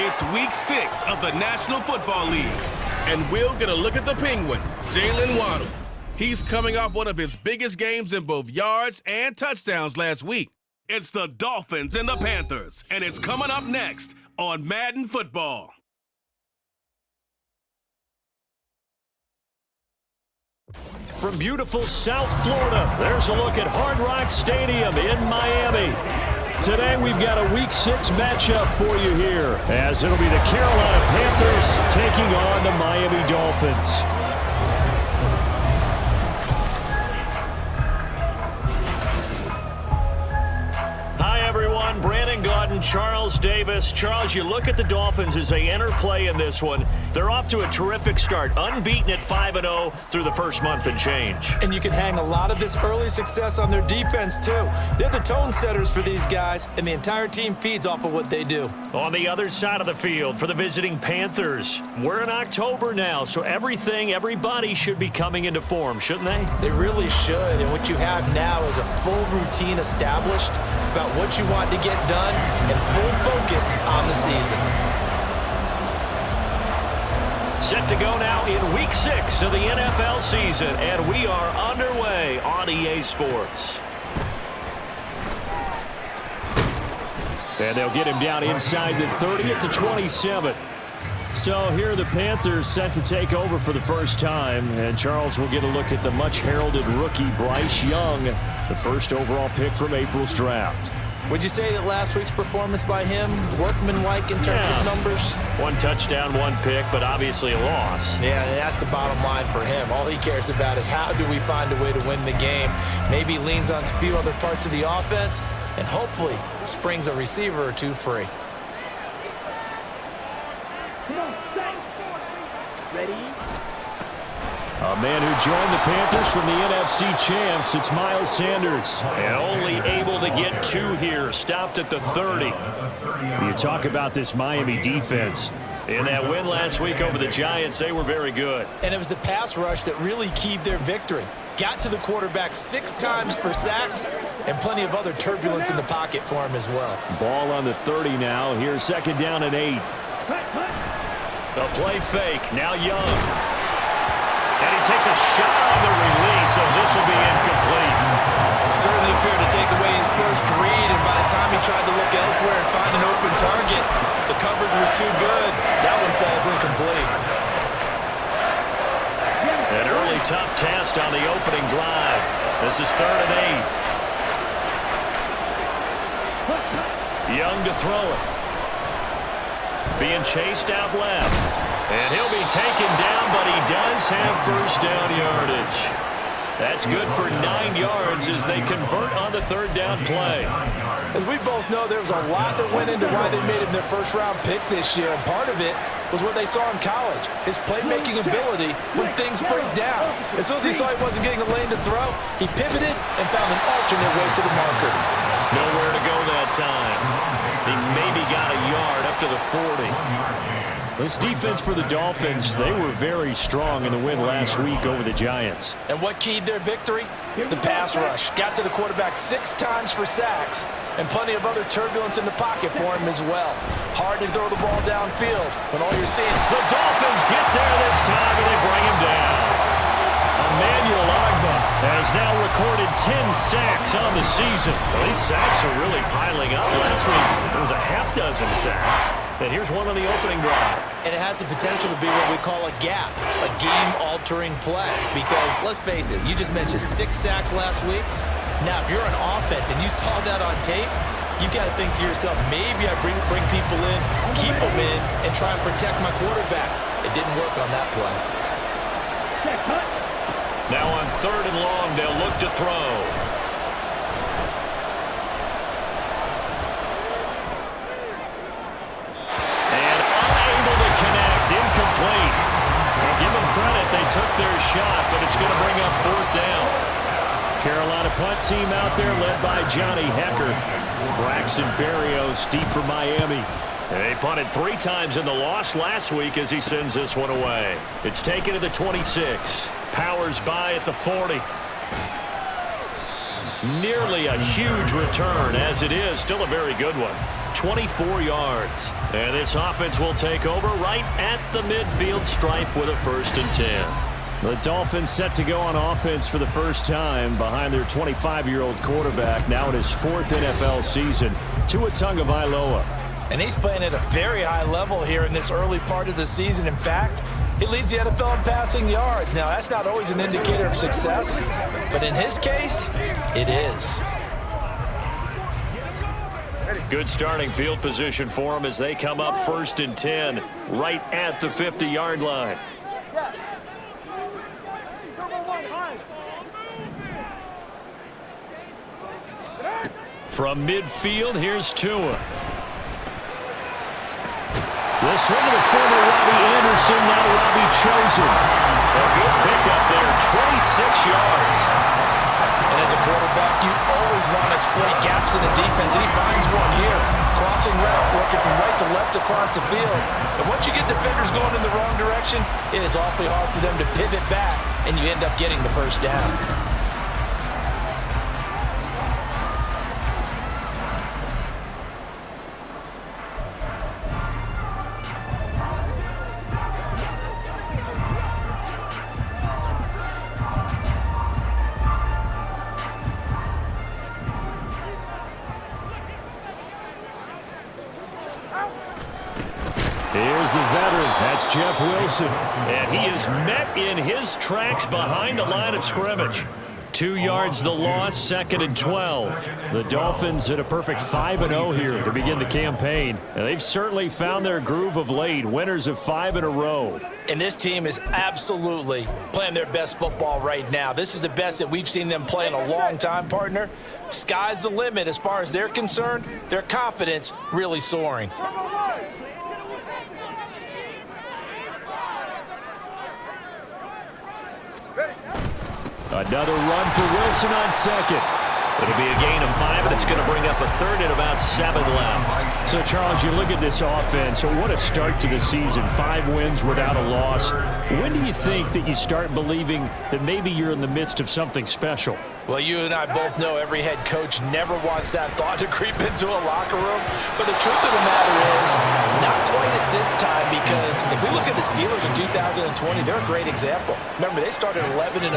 It's week 6 of the National Football League, and we'll get a look at the Penguin, Jalen Waddle. He's coming off one of his biggest games in both yards and touchdowns last week. It's the Dolphins and the Panthers, and it's coming up next on Madden Football. From beautiful South Florida, there's a look at Hard Rock Stadium in Miami. Today we've got a Week 6 matchup for you here, as it'll be the Carolina Panthers taking on the Miami Dolphins. Hi everyone, Brandon Gaudin, Charles Davis. Charles, you look at the Dolphins as they enter play in this one. They're off to a terrific start, unbeaten at 5-0 through the first month and change. And you can hang a lot of this early success on their defense too. They're the tone setters for these guys, and the entire team feeds off of what they do. On the other side of the field for the visiting Panthers, we're in October now, so everybody should be coming into form, shouldn't they? They really should, and what you have now is a full routine established about what you want to get done and full focus on the season. Set to go now in Week 6 of the NFL season, and we are underway on EA Sports. And they'll get him down inside the 30 at the 27. So here are the Panthers set to take over for the first time, and Charles will get a look at the much-heralded rookie Bryce Young, the first overall pick from April's draft. Would you say that last week's performance by him, workmanlike in terms of numbers? 1 touchdown, 1 pick, but obviously a loss. Yeah, and that's the bottom line for him. All he cares about is how do we find a way to win the game. Maybe leans on a few other parts of the offense, and hopefully springs a receiver or two free. Ready? A man who joined the Panthers from the NFC champs, it's Miles Sanders. And only able to get 2 here, stopped at the 30. You talk about this Miami defense. In that win last week over the Giants, they were very good. And it was the pass rush that really keyed their victory. Got to the quarterback 6 times for sacks, and plenty of other turbulence in the pocket for him as well. Ball on the 30 now. Here's 2nd down and 8. The play fake. Now Young. And he takes a shot on the release as this will be incomplete. Certainly appeared to take away his first read, and by the time he tried to look elsewhere and find an open target, the coverage was too good. That one falls incomplete. An early tough test on the opening drive. This is 3rd and 8. Young to throw it. Being chased out left. And he'll be taken down, but he does have first down yardage. That's good for 9 yards as they convert on the 3rd down play. As we both know, there was a lot that went into why they made him their first-round pick this year, and part of it was what they saw in college, his playmaking ability when things break down. As soon as he saw he wasn't getting a lane to throw, he pivoted and found an alternate way to the marker. Nowhere to go that time. He maybe got a yard up to the 40. This defense for the Dolphins, they were very strong in the win last week over the Giants. And what keyed their victory? The pass rush. Got to the quarterback 6 times for sacks, and plenty of other turbulence in the pocket for him as well. Hard to throw the ball downfield when all you're seeing. The Dolphins get there this time, and they bring him down. Emmanuel Ogbah has now recorded 10 sacks on the season. Well, these sacks are really piling up. Last week, it was a half dozen sacks. And here's one on the opening drive. And it has the potential to be what we call a gap, a game-altering play. Because, let's face it, you just mentioned 6 sacks last week. Now, if you're an offense and you saw that on tape, you've got to think to yourself, maybe I bring people in, keep them in, and try and protect my quarterback. It didn't work on that play. Now on 3rd and long, they'll look to throw. Incomplete. Well, give them credit. They took their shot, but it's going to bring up 4th down. Carolina punt team out there led by Johnny Hecker. Braxton Berrios deep for Miami. They punted 3 times in the loss last week as he sends this one away. It's taken to the 26. Powers by at the 40. Nearly a huge return as it is. Still a very good one. 24 yards. And this offense will take over right at the midfield stripe with a 1st and 10. The Dolphins set to go on offense for the first time behind their 25-year-old quarterback, now in his 4th NFL season, Tua Tagovailoa. And he's playing at a very high level here in this early part of the season. In fact, he leads the NFL in passing yards. Now, that's not always an indicator of success, but in his case, it is. Good starting field position for him as they come up 1st and 10 right at the 50-yard line. From midfield, here's Tua. The swing of the former Robbie Anderson, now Robbie Chosen. A good pickup there, 26 yards. And as a quarterback, you always want to exploit gaps in the defense, and he finds one here. Crossing route, working from right to left across the field. And once you get defenders going in the wrong direction, it is awfully hard for them to pivot back, and you end up getting the 1st down. Here's the veteran. That's Jeff Wilson. And he is met in his tracks behind the line of scrimmage. 2 yards the loss, 2nd and 12. The Dolphins at a perfect 5-0 here to begin the campaign. And they've certainly found their groove of late, winners of 5 in a row. And this team is absolutely playing their best football right now. This is the best that we've seen them play in a long time, partner. Sky's the limit as far as they're concerned. Their confidence really soaring. Another run for Wilson on 2nd. It'll be a gain of 5, and it's going to bring up a 3rd and about 7 left. So, Charles, you look at this offense. So what a start to the season. 5 wins without a loss. When do you think that you start believing that maybe you're in the midst of something special? Well, you and I both know every head coach never wants that thought to creep into a locker room. But the truth of the matter is, not quite at this time, because if we look at the Steelers in 2020, they're a great example. Remember, they started 11-0,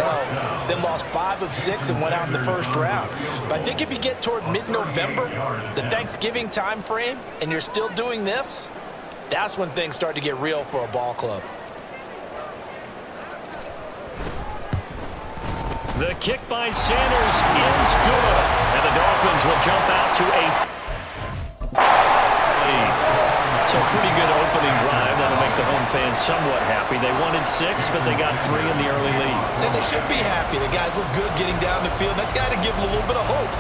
then lost 5 of 6 and went out in the 1st round. But I think if you get toward mid-November, the Thanksgiving time frame, and you're still doing this, that's when things start to get real for a ball club. The kick by Sanders is good. And the Dolphins will jump out to a lead. So a pretty good opening drive. That'll make the home fans somewhat happy. They wanted 6, but they got 3 in the early lead. And they should be happy. The guys look good getting down the field. That's got to give them a little bit of hope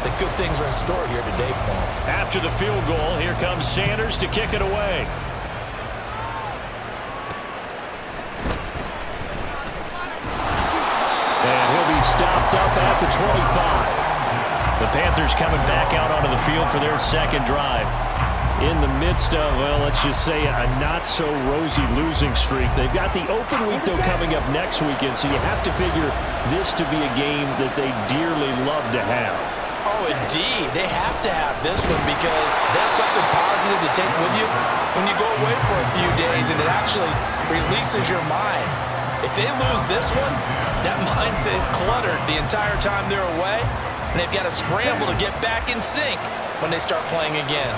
that good things are in store here today for them. After the field goal, here comes Sanders to kick it away. And he'll be stopped up at the 25. The Panthers coming back out onto the field for their 2nd drive. In the midst of, well, let's just say a not-so-rosy losing streak. They've got the open week, though, coming up next weekend, so you have to figure this to be a game that they dearly love to have. Oh, indeed. They have to have this one because that's something positive to take with you when you go away for a few days, and it actually releases your mind. If they lose this one, that mind stays cluttered the entire time they're away, and they've got to scramble to get back in sync when they start playing again.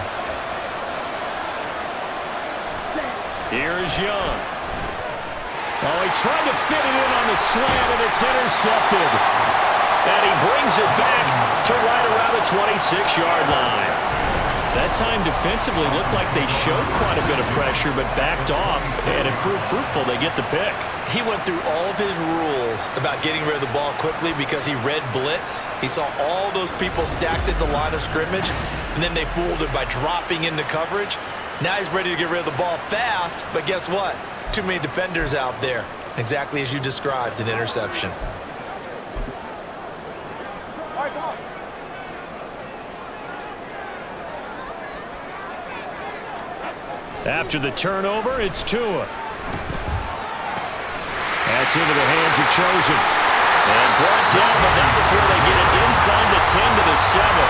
Here's Young. Oh, he tried to fit it in on the slant, and it's intercepted. And he brings it back to right around the 26-yard line. That time defensively looked like they showed quite a bit of pressure, but backed off, and it proved fruitful. They get the pick. He went through all of his rules about getting rid of the ball quickly because he read blitz. He saw all those people stacked at the line of scrimmage, and then they fooled it by dropping into coverage. Now he's ready to get rid of the ball fast, but guess what? Too many defenders out there. Exactly as you described, an interception. After the turnover, it's Tua. That's into the hands of Chosen. And brought down, but not before they get it inside the 10 to the 7.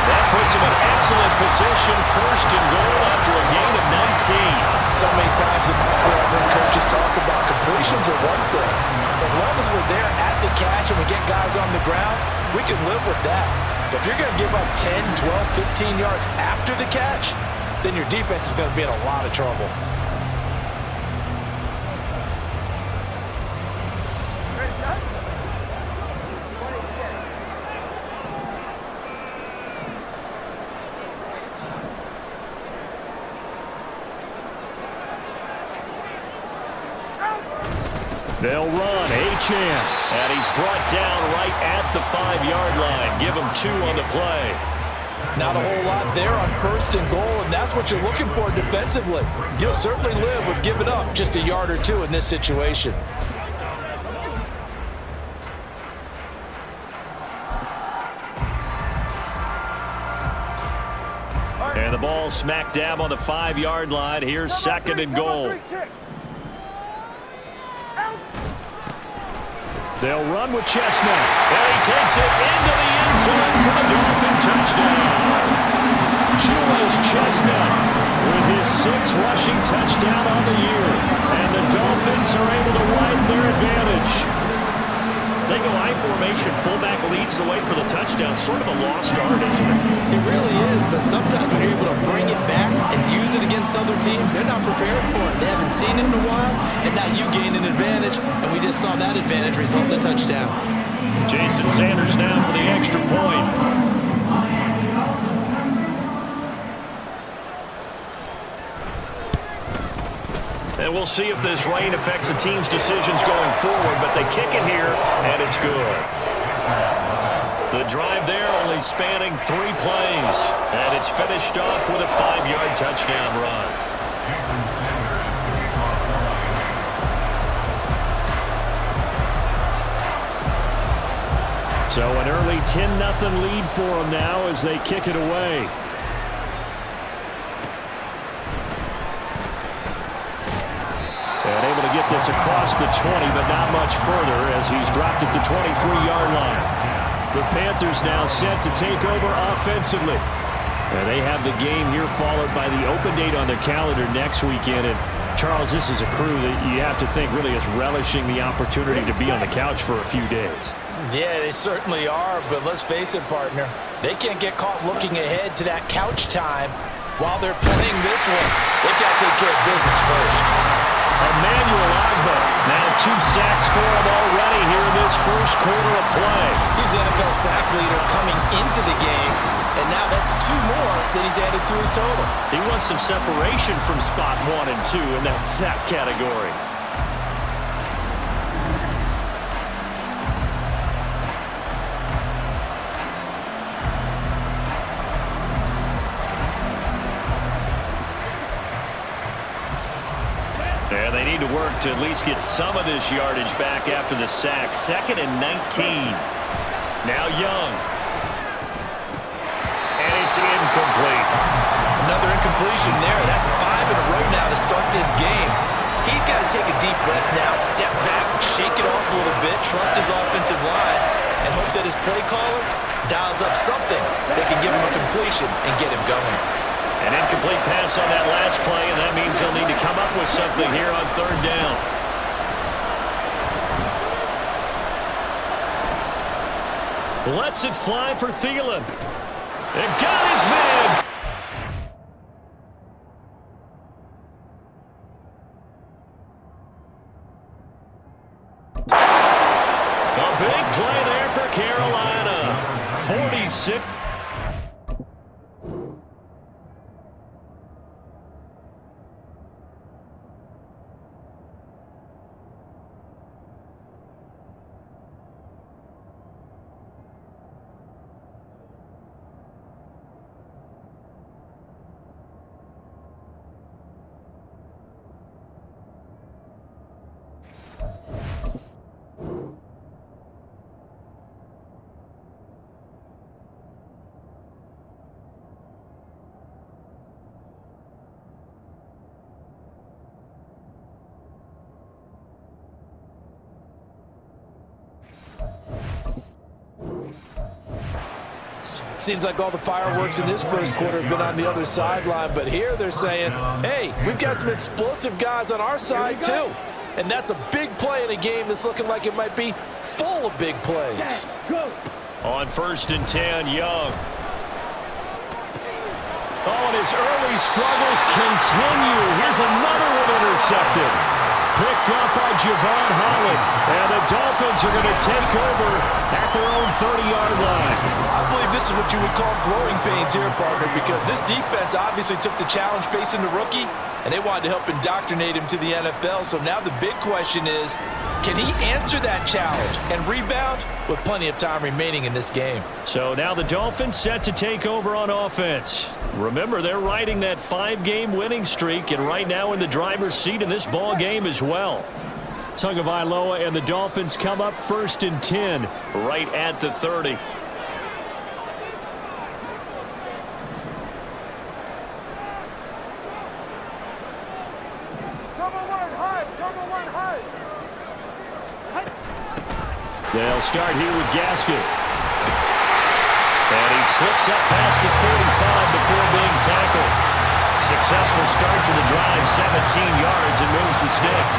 That puts them in excellent position, first and goal after a gain of 19. So many times in my career, I've heard coaches talk about completions are one thing. As long as we're there at the catch and we get guys on the ground, we can live with that. But if you're going to give up 10, 12, 15 yards after the catch, then your defense is going to be in a lot of trouble. They'll run, Achane, and he's brought down right at the 5-yard line. Give him 2 on the play. Not a whole lot there on first and goal, and that's what you're looking for defensively. You'll certainly live with giving up just a yard or 2 in this situation. And the ball smack dab on the 5-yard line. Here's second and goal. They'll run with Chestnut. And he takes it into the end zone for the Dolphin touchdown. Julius Chestnut with his 6th rushing touchdown on the year. And the Dolphins are able to widen their advantage. They go I formation, fullback leads the way for the touchdown. Sort of a lost art, isn't it? It really is, but sometimes when you're able to bring it back and use it against other teams, they're not prepared for it. They haven't seen it in a while, and now you gain an advantage, and we just saw that advantage result in a touchdown. Jason Sanders now for the extra point. And we'll see if this rain affects the team's decisions going forward, but they kick it here, and it's good. The drive there only spanning 3 plays, and it's finished off with a 5-yard touchdown run. So an early 10-0 lead for them now as they kick it away. And able to get this across the 20, but not much further as he's dropped it to 23-yard line. The Panthers now set to take over offensively. And they have the game here followed by the open date on their calendar next weekend. And Charles, this is a crew that you have to think really is relishing the opportunity to be on the couch for a few days. Yeah, they certainly are, but let's face it, partner. They can't get caught looking ahead to that couch time while they're playing this one. They've got to take care of business first. Emmanuel Agba, now 2 sacks for him already here in this first quarter of play. He's the NFL sack leader coming into the game, and now that's 2 more that he's added to his total. He wants some separation from spot 1 and 2 in that sack category. And they need to work to at least get some of this yardage back after the sack. 2nd and 19. Now Young. And it's incomplete. Another incompletion there. That's 5 in a row now to start this game. He's got to take a deep breath now, step back, shake it off a little bit, trust his offensive line, and hope that his play caller dials up something that can give him a completion and get him going. An incomplete pass on that last play, and that means they'll need to come up with something here on 3rd down. Lets it fly for Thielen. And got his man. A big play there for Carolina. 46. Seems like all the fireworks in this first quarter have been on the other sideline, but here they're saying, hey, we've got some explosive guys on our side too. And that's a big play in a game that's looking like it might be full of big plays. On 1st and 10, Young. Oh, and his early struggles continue. Here's another one intercepted. Picked up by Javon Holland. And the Dolphins are going to take over at their own 30-yard line. I believe this is what you would call growing pains here, partner, because this defense obviously took the challenge facing the rookie, and they wanted to help indoctrinate him to the NFL. So now the big question is, can he answer that challenge and rebound with plenty of time remaining in this game? So now the Dolphins set to take over on offense. Remember, they're riding that 5-game winning streak, and right now in the driver's seat in this ball game as well. Tagovailoa and the Dolphins come up 1st and 10 right at the 30. They'll start here with Gaskin. And he slips up past the 45 before being tackled. Successful start to the drive, 17 yards, and moves the sticks.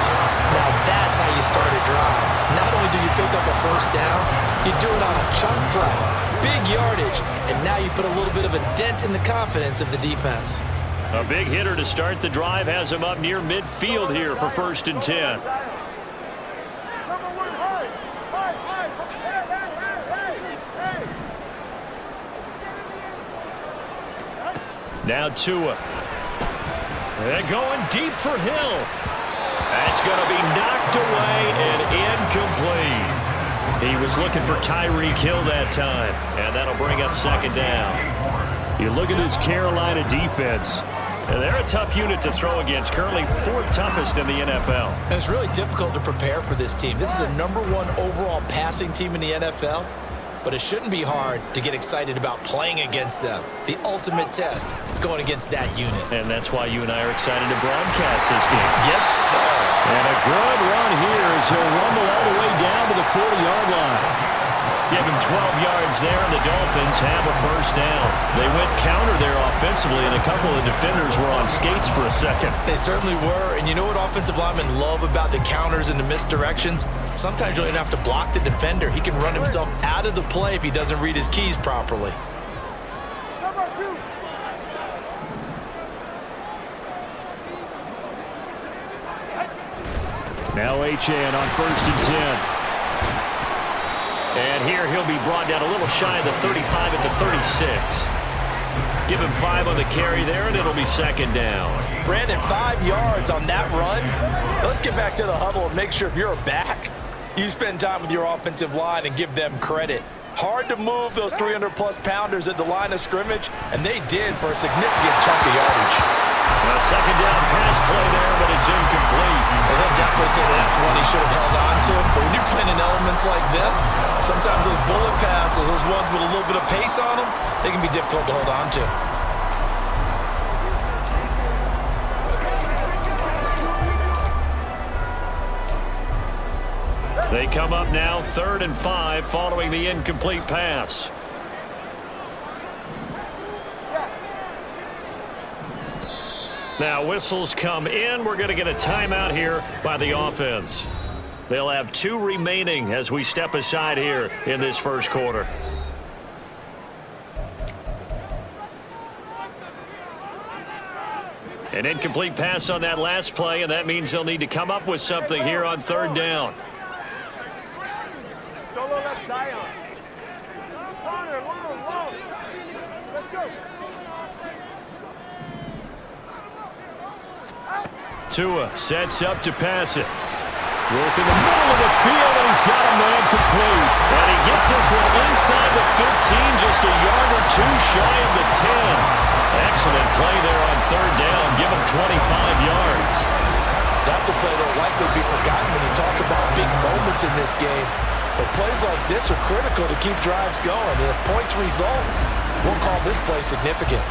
Now that's how you start a drive. Not only do you pick up a first down, you do it on a chunk play. Big yardage, and now you put a little bit of a dent in the confidence of the defense. A big hitter to start the drive has him up near midfield here for 1st and 10. Now Tua. They're going deep for Hill. That's going to be knocked away and incomplete. He was looking for Tyreek Hill that time, and that'll bring up 2nd down. You look at this Carolina defense, and they're a tough unit to throw against, currently 4th toughest in the NFL. And it's really difficult to prepare for this team. This is the #1 overall passing team in the NFL. But it shouldn't be hard to get excited about playing against them. The ultimate test, going against that unit. And that's why you and I are excited to broadcast this game. Yes, sir. And a good run here as he'll rumble all the way down to the 40-yard line. Give him 12 yards there, and the Dolphins have a 1st down. They went counter there offensively, and a couple of defenders were on skates for a second. They certainly were, and you know what offensive linemen love about the counters and the misdirections? Sometimes you don't even have to block the defender. He can run himself out of the play if he doesn't read his keys properly. Now Achane on 1st and 10. And here he'll be brought down a little shy of the 35 at the 36. Give him 5 on the carry there, and it'll be 2nd down. Brandon, 5 yards on that run. Let's get back to the huddle and make sure if you're a back, you spend time with your offensive line and give them credit. Hard to move those 300-plus pounders at the line of scrimmage, and they did for a significant chunk of yardage. A 2nd down pass play there, but it's incomplete. And he'll definitely say that's one he should have held on to. But when you're playing in elements like this, sometimes those bullet passes, those ones with a little bit of pace on them, they can be difficult to hold on to. They come up now 3rd and 5 following the incomplete pass. Now whistles come in. We're going to get a timeout here by the offense. They'll have 2 remaining as we step aside here in this first quarter. An incomplete pass on that last play, and that means they'll need to come up with something here on 3rd down. Tua sets up to pass it. Work in the middle of the field, and he's got a man complete. And he gets this one inside the 15, just a yard or 2 shy of the 10. Excellent play there on 3rd down. Give him 25 yards. That's a play that will likely be forgotten when you talk about big moments in this game. But plays like this are critical to keep drives going. And if points result, we'll call this play significant.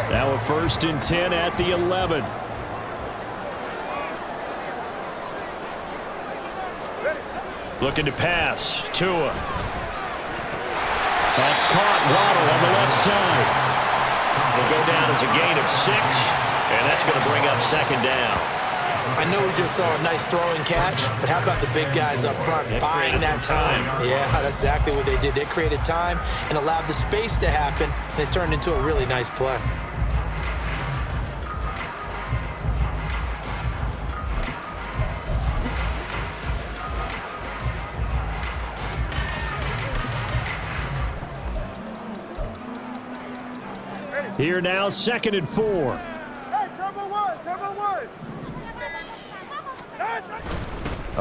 Now a 1st and 10 at the 11. Looking to pass. Tua. That's caught. Waddle on the left side. Will go down as a gain of 6, and that's going to bring up second down. I know we just saw a nice throwing catch, but how about the big guys up front buying that time? Yeah, that's exactly what they did. They created time and allowed the space to happen, and it turned into a really nice play. Here now, 2nd and 4. A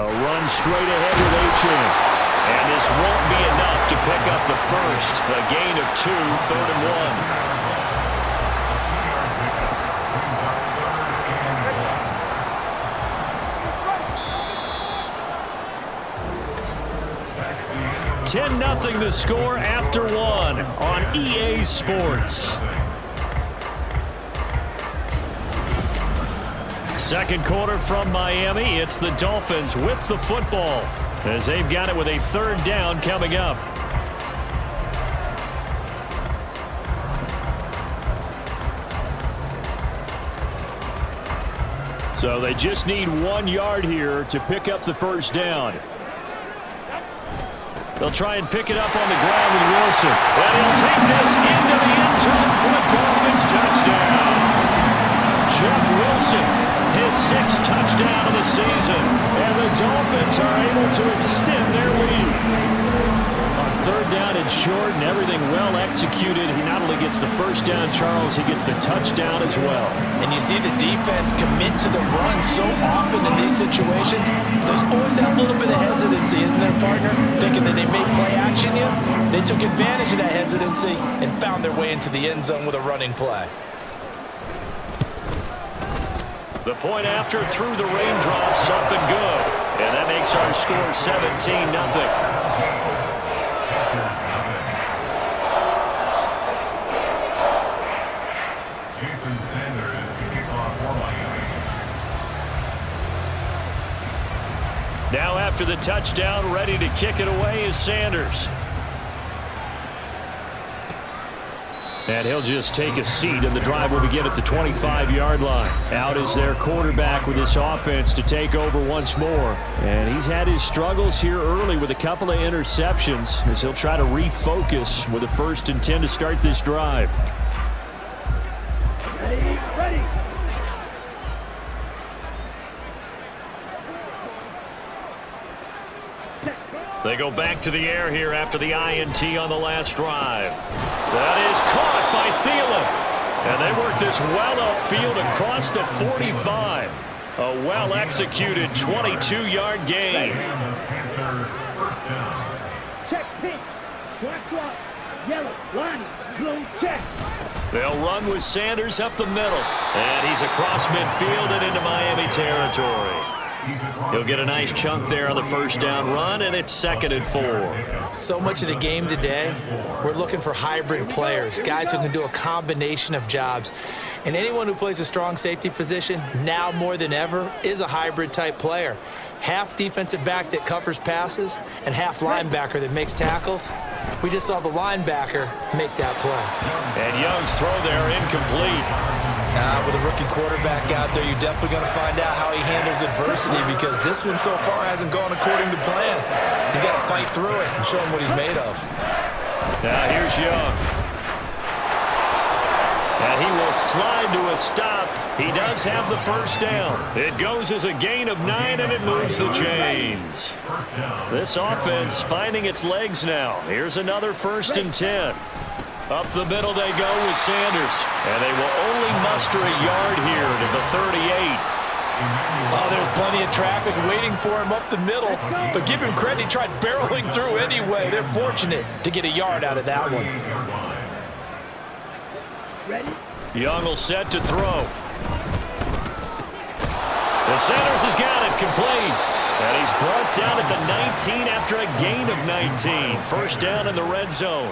run straight ahead with H.M. And this won't be enough to pick up the first. A gain of 2, 3rd and 1. 10-0 the score after 1 on EA Sports. Second quarter from Miami. It's the Dolphins with the football as they've got it with a 3rd down coming up. So they just need 1 yard here to pick up the first down. They'll try and pick it up on the ground with Wilson. And he'll take this into the end zone for a Dolphins touchdown. Jeff Wilson, his 6th touchdown of the season. And the Dolphins are able to extend their lead. On 3rd down and short and everything well executed, he not only gets the first down, Charles, he gets the touchdown as well. And you see the defense commit to the run so often in these situations. There's always that little bit of hesitancy, isn't there, partner? Thinking that they may play action you. They took advantage of that hesitancy and found their way into the end zone with a running play. The point after through the raindrops, up and good. And that makes our score 17-0. Now after the touchdown, ready to kick it away is Sanders. And he'll just take a seat, and the drive will begin at the 25-yard line. Out is their quarterback with this offense to take over once more. And he's had his struggles here early with a couple of interceptions as he'll try to refocus with a 1st and 10 to start this drive. Ready. They go back to the air here after the INT on the last drive. That is caught by Thielen. And they work this well upfield across the 45. A well-executed 22-yard gain. Check pink. Black block. Yellow. Line. Blue. Check. They'll run with Sanders up the middle. And he's across midfield and into Miami territory. He'll get a nice chunk there on the first down run, and it's 2nd and 4. So much of the game today, we're looking for hybrid players, guys who can do a combination of jobs. And anyone who plays a strong safety position, now more than ever, is a hybrid-type player. Half defensive back that covers passes and half linebacker that makes tackles. We just saw the linebacker make that play. And Young's throw there incomplete. With a rookie quarterback out there, you're definitely going to find out how he handles adversity because this one so far hasn't gone according to plan. He's got to fight through it and show him what he's made of. Now here's Young. And he will slide to a stop. He does have the first down. It goes as a gain of 9, and it moves the chains. This offense finding its legs now. Here's another 1st and 10. Up the middle they go with Sanders. And they will only muster a yard here to the 38. Oh, there's plenty of traffic waiting for him up the middle. But give him credit, he tried barreling through anyway. They're fortunate to get a yard out of that one. Young will set to throw. The Sanders has got it complete. And he's brought down at the 19 after a gain of 19. First down in the red zone.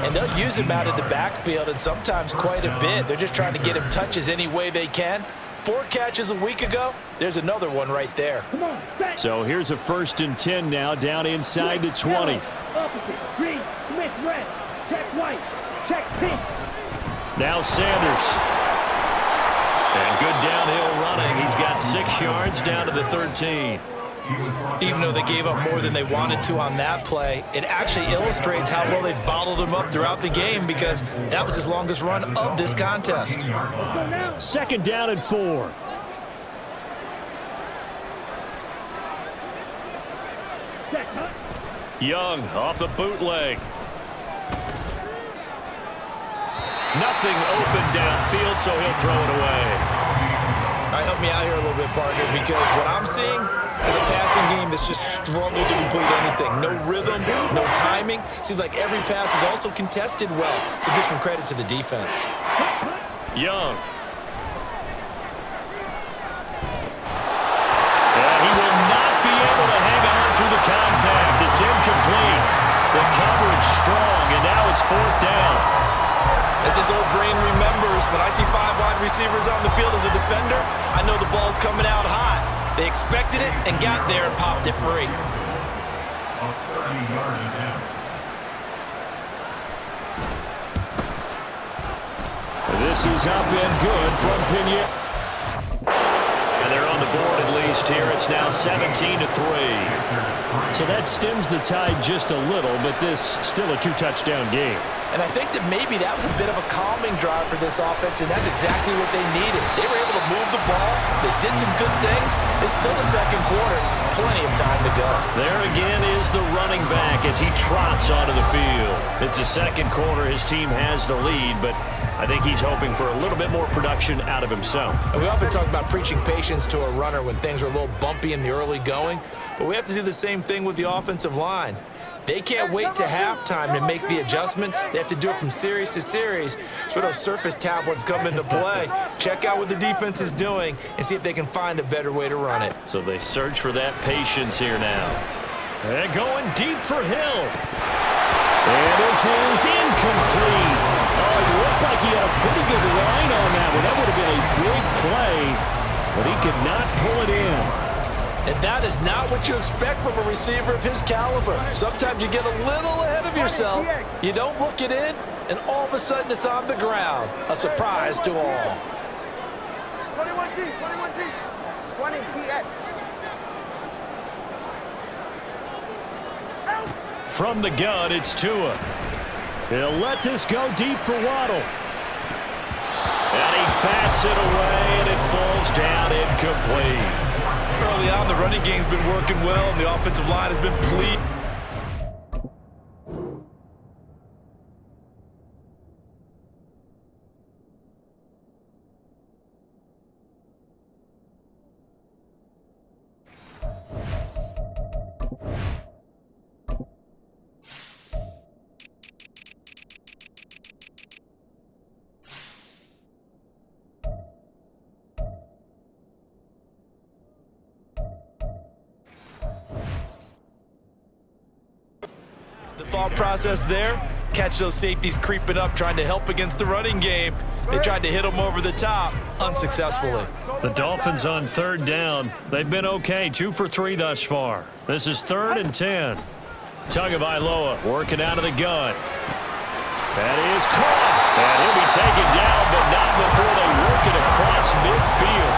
And they'll use him out of the backfield and sometimes quite a bit. They're just trying to get him touches any way they can. 4 catches a week ago. There's another one right there. Come on, set. So here's a 1st and 10 now, down inside the 20. Opposite. Green. Smith red. Check white. Check pink. Now Sanders. And good downhill running. He's got 6 yards down to the 13. Even though they gave up more than they wanted to on that play, it actually illustrates how well they bottled him up throughout the game because that was his longest run of this contest. 2nd down and 4. Set, huh? Young off the bootleg. Nothing open downfield, so he'll throw it away. All right, help me out here a little bit, partner, because what I'm seeing is a passing game that's just struggled to complete anything. No rhythm, no timing. Seems like every pass is also contested well, so give some credit to the defense. Young. And he will not be able to hang on through the contact. It's incomplete. The coverage strong, and now it's 4th down. As his old brain remembers, when I see 5 wide receivers on the field as a defender, I know the ball's coming out hot. They expected it and got there and popped it free. This is up and good from Pinier. And they're on the board at least here. It's now 17-3. So that stems the tide just a little, but this still a 2-touchdown game. And I think that maybe that was a bit of a calming drive for this offense, and that's exactly what they needed. They were able to move the ball. They did some good things. It's still the 2nd quarter. Plenty of time to go. There again is the running back as he trots onto the field. It's the 2nd quarter. His team has the lead, but I think he's hoping for a little bit more production out of himself. And we often talk about preaching patience to a runner when things are a little bumpy in the early going, but we have to do the same thing with the offensive line. They can't wait to halftime to make the adjustments. They have to do it from series to series so those surface tablets come into play. Check out what the defense is doing and see if they can find a better way to run it. So they search for that patience here now. And going deep for Hill. And this is incomplete. Oh, it looked like he had a pretty good line on that one. That would have been a big play, but he could not pull it in. And that is not what you expect from a receiver of his caliber. Sometimes you get a little ahead of yourself. You don't look it in, and all of a sudden it's on the ground. A surprise to all. 21G, 21G, 20TX. From the gun, it's Tua. He'll let this go deep for Waddle. And he bats it away, and it falls down incomplete. Early on, the running game's been working well, and the offensive line has been pleased. The thought process there, catch those safeties creeping up, trying to help against the running game. They tried to hit them over the top, unsuccessfully. The Dolphins on 3rd down. They've been okay, 2 for 3 thus far. This is 3rd and 10. Tagovailoa working out of the gun. That is caught. And he'll be taken down, but not before they work it across midfield.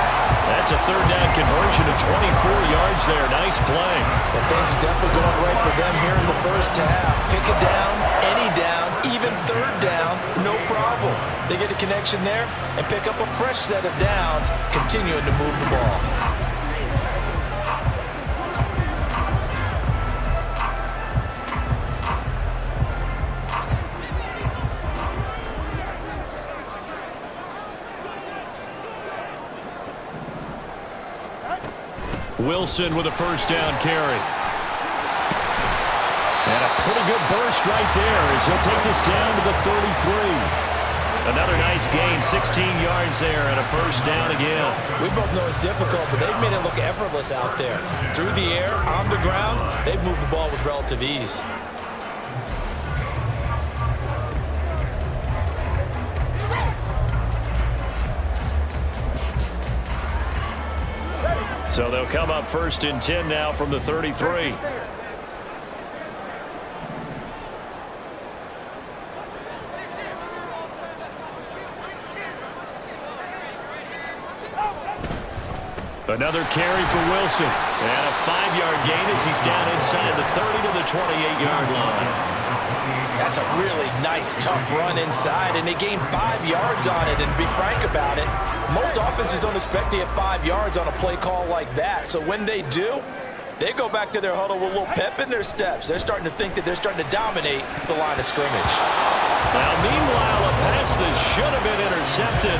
That's a 3rd down conversion of 24 yards there. Nice play. And things are definitely going right for them here in the 1st half. Pick a down, any down, even 3rd down, no problem. They get a connection there and pick up a fresh set of downs, continuing to move the ball. Wilson with a 1st down carry. And a pretty good burst right there as he'll take this down to the 33. Another nice gain, 16 yards there and a 1st down again. We both know it's difficult, but they've made it look effortless out there. Through the air, on the ground, they've moved the ball with relative ease. So they'll come up 1st and 10 now from the 33. Another carry for Wilson. And a 5-yard gain as he's down inside the 30 to the 28-yard line. That's a really nice, tough run inside, and they gained 5 yards on it. And to be frank about it, most offenses don't expect to get 5 yards on a play call like that. So when they do, they go back to their huddle with a little pep in their steps. They're starting to think that they're starting to dominate the line of scrimmage. Now, meanwhile, a pass that should have been intercepted,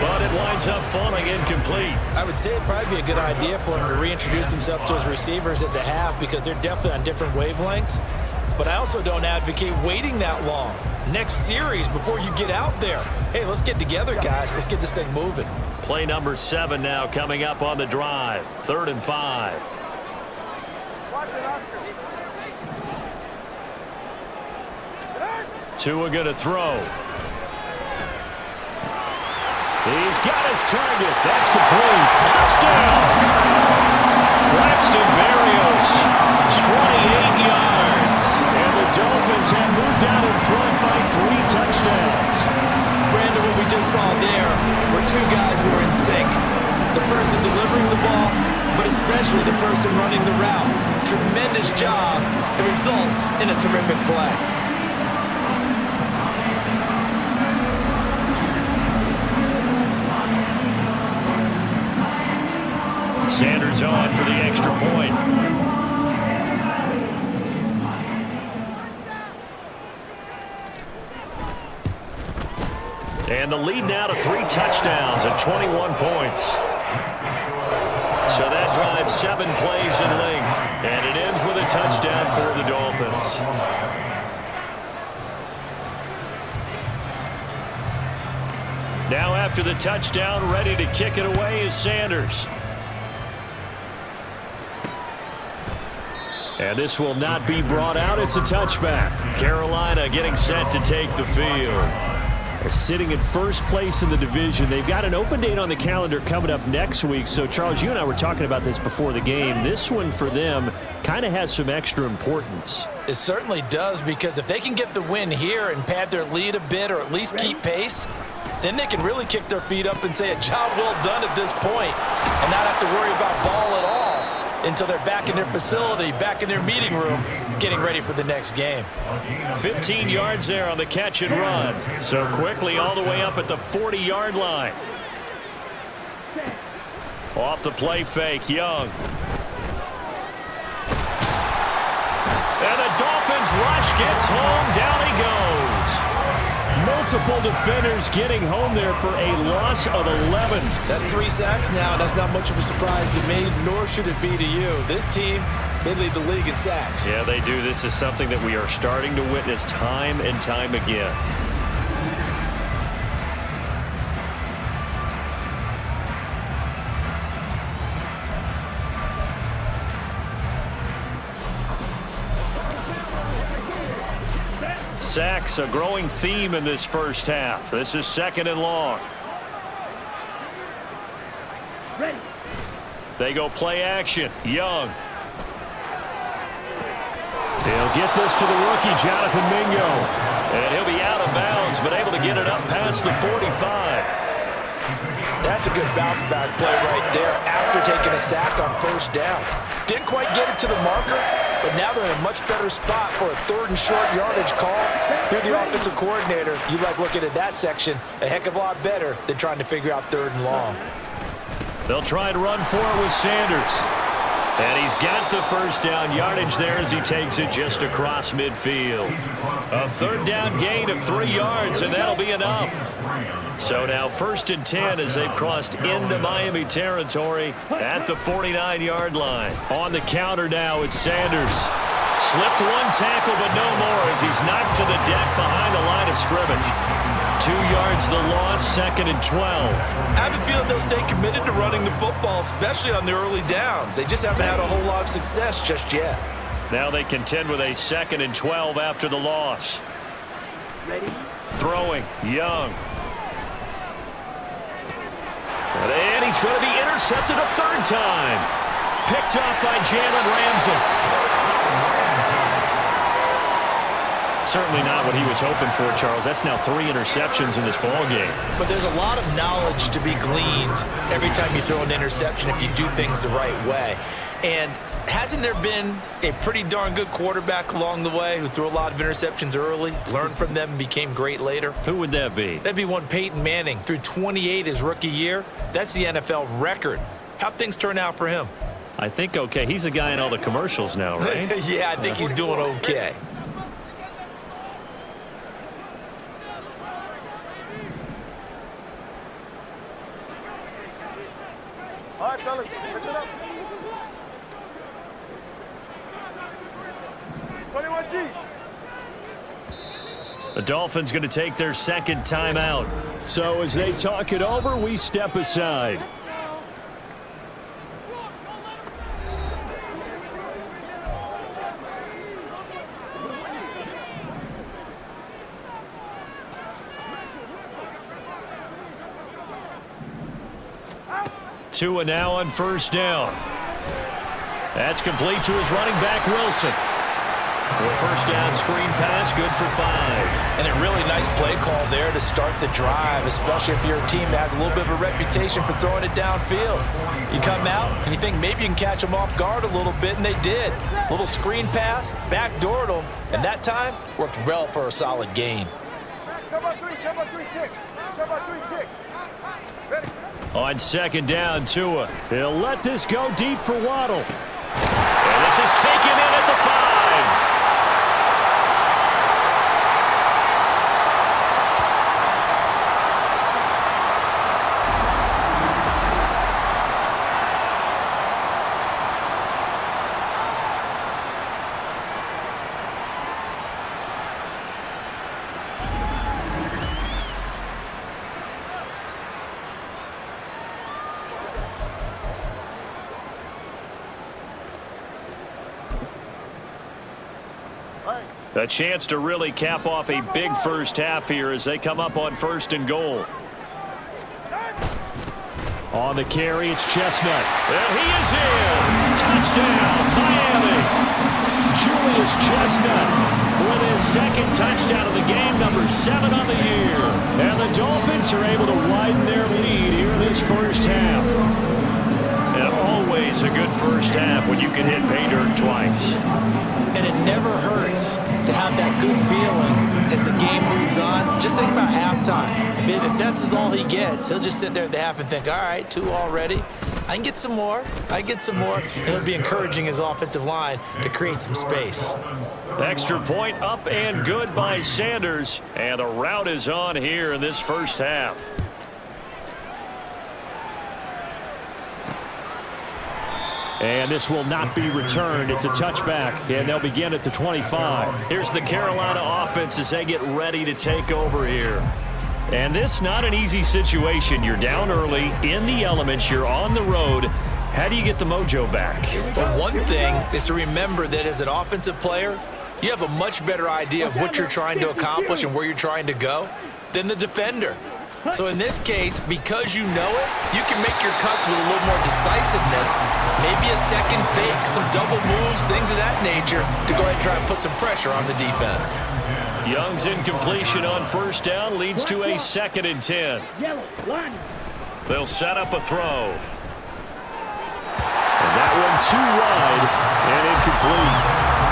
but it winds up falling incomplete. I would say it'd probably be a good idea for him to reintroduce himself to his receivers at the half because they're definitely on different wavelengths. But I also don't advocate waiting that long. Next series before you get out there. Hey, let's get together, guys. Let's get this thing moving. Play number 7 now coming up on the drive. 3rd and 5. Tua going to throw. He's got his target. That's complete. Touchdown! Braxton Berrios, 28 yards. And the Dolphins have moved out in front by 3 touchdowns. Brandon, what we just saw there were 2 guys who were in sync. The person delivering the ball, but especially the person running the route. Tremendous job. It results in a terrific play. Sanders on for the extra point. And the lead now to 3 touchdowns and 21 points. So that drives 7 plays in length. And it ends with a touchdown for the Dolphins. Now after the touchdown, ready to kick it away is Sanders. And this will not be brought out. It's a touchback. Carolina getting set to take the field. Sitting in first place in the division. They've got an open date on the calendar coming up next week. So, Charles, you and I were talking about this before the game. This one for them kind of has some extra importance. It certainly does, because if they can get the win here and pad their lead a bit or at least keep pace, then they can really kick their feet up and say a job well done at this point and not have to worry about ball at all until they're back in their facility, back in their meeting room, getting ready for the next game. 15 yards there on the catch and run. So quickly all the way up at the 40-yard line. Off the play fake, Young. And the Dolphins rush gets home. Down he goes. Multiple defenders getting home there for a loss of 11. That's 3 sacks now. That's not much of a surprise to me, nor should it be to you. This team, they lead the league in sacks. Yeah, they do. This is something that we are starting to witness time and time again. Sacks, a growing theme in this first half. This is 2nd and long. Ready. They go play action. Young. He'll get this to the rookie, Jonathan Mingo. And he'll be out of bounds, but able to get it up past the 45. That's a good bounce back play right there after taking a sack on 1st down. Didn't quite get it to the marker, but now they're in a much better spot for a 3rd and short yardage call through the offensive coordinator. You like looking at that section a heck of a lot better than trying to figure out 3rd and long. They'll try and run for it with Sanders. And he's got the 1st down yardage there as he takes it just across midfield. A 3rd down gain of 3 yards, and that'll be enough. So now 1st and 10 as they've crossed into Miami territory at the 49-yard line. On the counter now, it's Sanders. Slipped 1 tackle, but no more as he's knocked to the deck behind the line of scrimmage. 2 yards the loss, 2nd and 12. I have a feeling they'll stay committed to running the football, especially on the early downs. They just haven't had a whole lot of success just yet. Now they contend with a 2nd and 12 after the loss. Ready. Throwing, Young. And he he's going to be intercepted a third time. Picked off by Jalen Ramsey. Certainly not what he was hoping for, Charles. That's now 3 interceptions in this ball game. But there's a lot of knowledge to be gleaned every time you throw an interception if you do things the right way. And hasn't there been a pretty darn good quarterback along the way who threw a lot of interceptions early, learned from them, and became great later? Who would that be? That'd be one Peyton Manning. Threw 28 his rookie year. That's the NFL record. How'd things turn out for him? I think okay. He's a guy in all the commercials now, right? Yeah, I think he's doing okay. All right, fellas, listen up. 21G. The Dolphins going to take their second timeout. So as they talk it over, we step aside. Tua now on first down. That's complete to his running back, Wilson. The first down screen pass, good for 5. And a really nice play call there to start the drive, especially if you're a team that has a little bit of a reputation for throwing it downfield. You come out and you think maybe you can catch them off guard a little bit, and they did. Little screen pass, backdoored them, and that time worked well for a solid gain. Cover 3, kick. Cover 3, kick. Ready. On second down, Tua. He'll let this go deep for Waddle. And this is taken in at the 5. A chance to really cap off a big first half here as they come up on first and goal. On the carry, it's Chestnut. And he is in. Touchdown, Miami. Julius Chestnut with his second touchdown of the game, number 7 on the year. And the Dolphins are able to widen their lead here in this first half. And always a good first half when you can hit pay dirt twice. And it never hurts to have that good feeling as the game moves on. Just think about halftime. If that's all he gets, he'll just sit there at the half and think, all right, 2 already. I can get some more. And it'll be encouraging his offensive line to create some space. Extra point up and good by Sanders. And the route is on here in this first half. And this will not be returned. It's a touchback, and they'll begin at the 25. Here's the Carolina offense as they get ready to take over here. And this not an easy situation. You're down early, in the elements, you're on the road. How do you get the mojo back? Well, one thing is to remember that as an offensive player, you have a much better idea of what you're trying to accomplish and where you're trying to go than the defender. So in this case, because you know it, you can make your cuts with a little more decisiveness, maybe a second fake, some double moves, things of that nature, to go ahead and try and put some pressure on the defense. Young's incompletion on first down leads to a 2nd and 10. They'll set up a throw. And that one too wide and incomplete.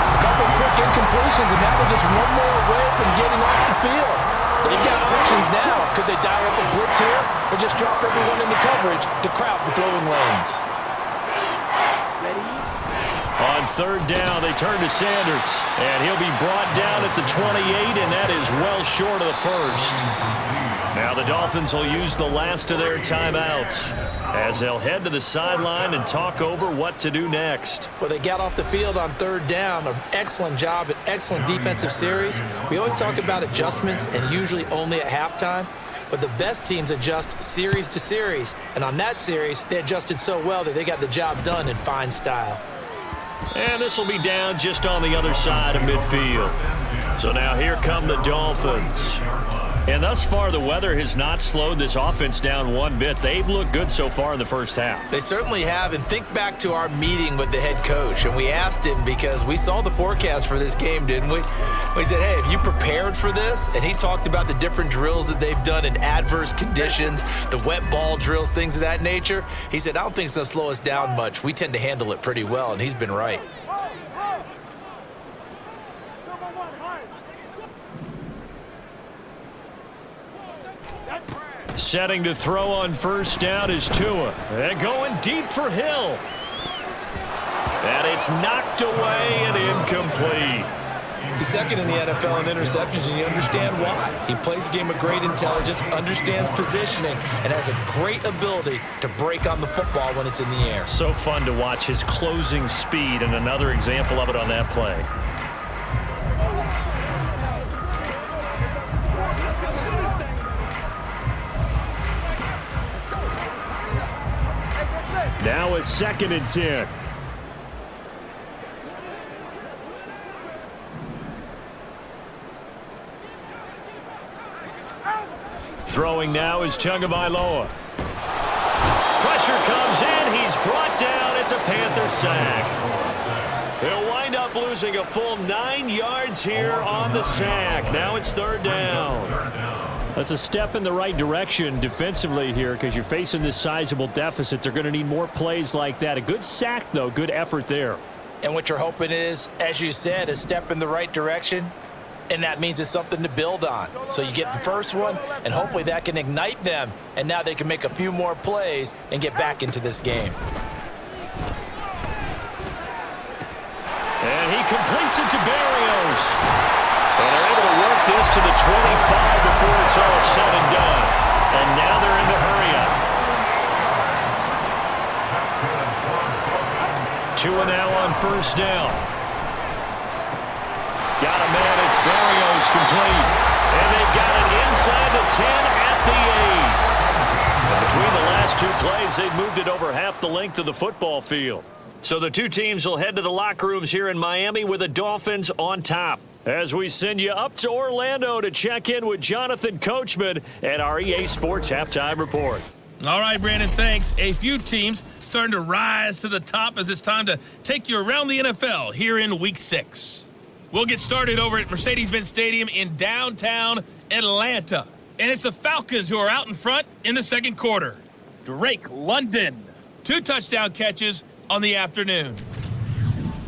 A couple quick incompletions, and now they're just one more away from getting off the field. They've got options now. Could they dial up a blitz here or just drop everyone into coverage to crowd the throwing lanes? On third down, they turn to Sanders. And he'll be brought down at the 28, and that is well short of the first. Now the Dolphins will use the last of their timeouts as they'll head to the sideline and talk over what to do next. Well, they got off the field on third down. An excellent job, an excellent defensive series. We always talk about adjustments and usually only at halftime. But the best teams adjust series to series. And on that series, they adjusted so well that they got the job done in fine style. And this will be down just on the other side of midfield. So now here come the Dolphins. And thus far, the weather has not slowed this offense down one bit. They've looked good so far in the first half. They certainly have. And think back to our meeting with the head coach. And we asked him, because we saw the forecast for this game, didn't we? We said, hey, have you prepared for this? And he talked about the different drills that they've done in adverse conditions, the wet ball drills, things of that nature. He said, I don't think it's going to slow us down much. We tend to handle it pretty well, and he's been right. Setting to throw on first down is Tua. And going deep for Hill. And it's knocked away and incomplete. He's second in the NFL in interceptions, and you understand why. He plays a game of great intelligence, understands positioning, and has a great ability to break on the football when it's in the air. So fun to watch his closing speed, and another example of it on that play. Now a 2nd and 10. Throwing now is Tagovailoa. Pressure comes in. He's brought down. It's a Panther sack. He'll wind up losing a full 9 yards here on the sack. Now it's 3rd down. That's a step in the right direction defensively here, because you're facing this sizable deficit. They're going to need more plays like that. A good sack, though. Good effort there. And what you're hoping is, as you said, a step in the right direction, and that means it's something to build on. So you get the first one, and hopefully that can ignite them, and now they can make a few more plays and get back into this game. And he completes it to Berrios. And they're able to work this to the 25 before it's all said and done. And now they're in the hurry-up. Tua now on first down. Got a man, it's Berrios complete. And they've got it inside the 10 at the 8. And between the last 2 plays, they've moved it over half the length of the football field. So the 2 teams will head to the locker rooms here in Miami with the Dolphins on top. As we send you up to Orlando to check in with Jonathan Coachman and our EA Sports Halftime Report. All right, Brandon, thanks. A few teams starting to rise to the top as it's time to take you around the NFL here in Week 6. We'll get started over at Mercedes-Benz Stadium in downtown Atlanta. And it's the Falcons who are out in front in the second quarter. Drake London, 2 touchdown catches on the afternoon.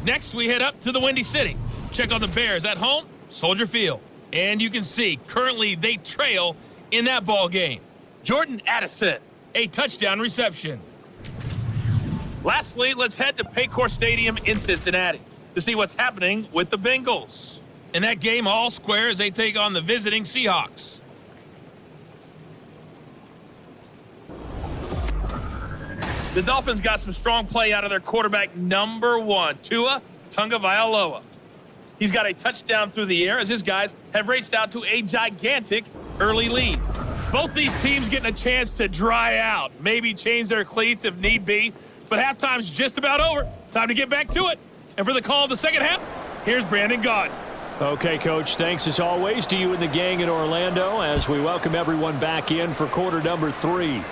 Next, we head up to the Windy City. Check on the Bears at home, Soldier Field. And you can see, currently they trail in that ball game. Jordan Addison, a touchdown reception. Lastly, let's head to Paycor Stadium in Cincinnati to see what's happening with the Bengals. In that game, all square as they take on the visiting Seahawks. The Dolphins got some strong play out of their quarterback, number 1, Tua Tagovailoa. He's got a touchdown through the air as his guys have raced out to a gigantic early lead. Both these teams getting a chance to dry out, maybe change their cleats if need be, but halftime's just about over. Time to get back to it. And for the call of the second half, here's Brandon Gaudin. Okay, Coach, thanks as always to you and the gang in Orlando as we welcome everyone back in for quarter number 3.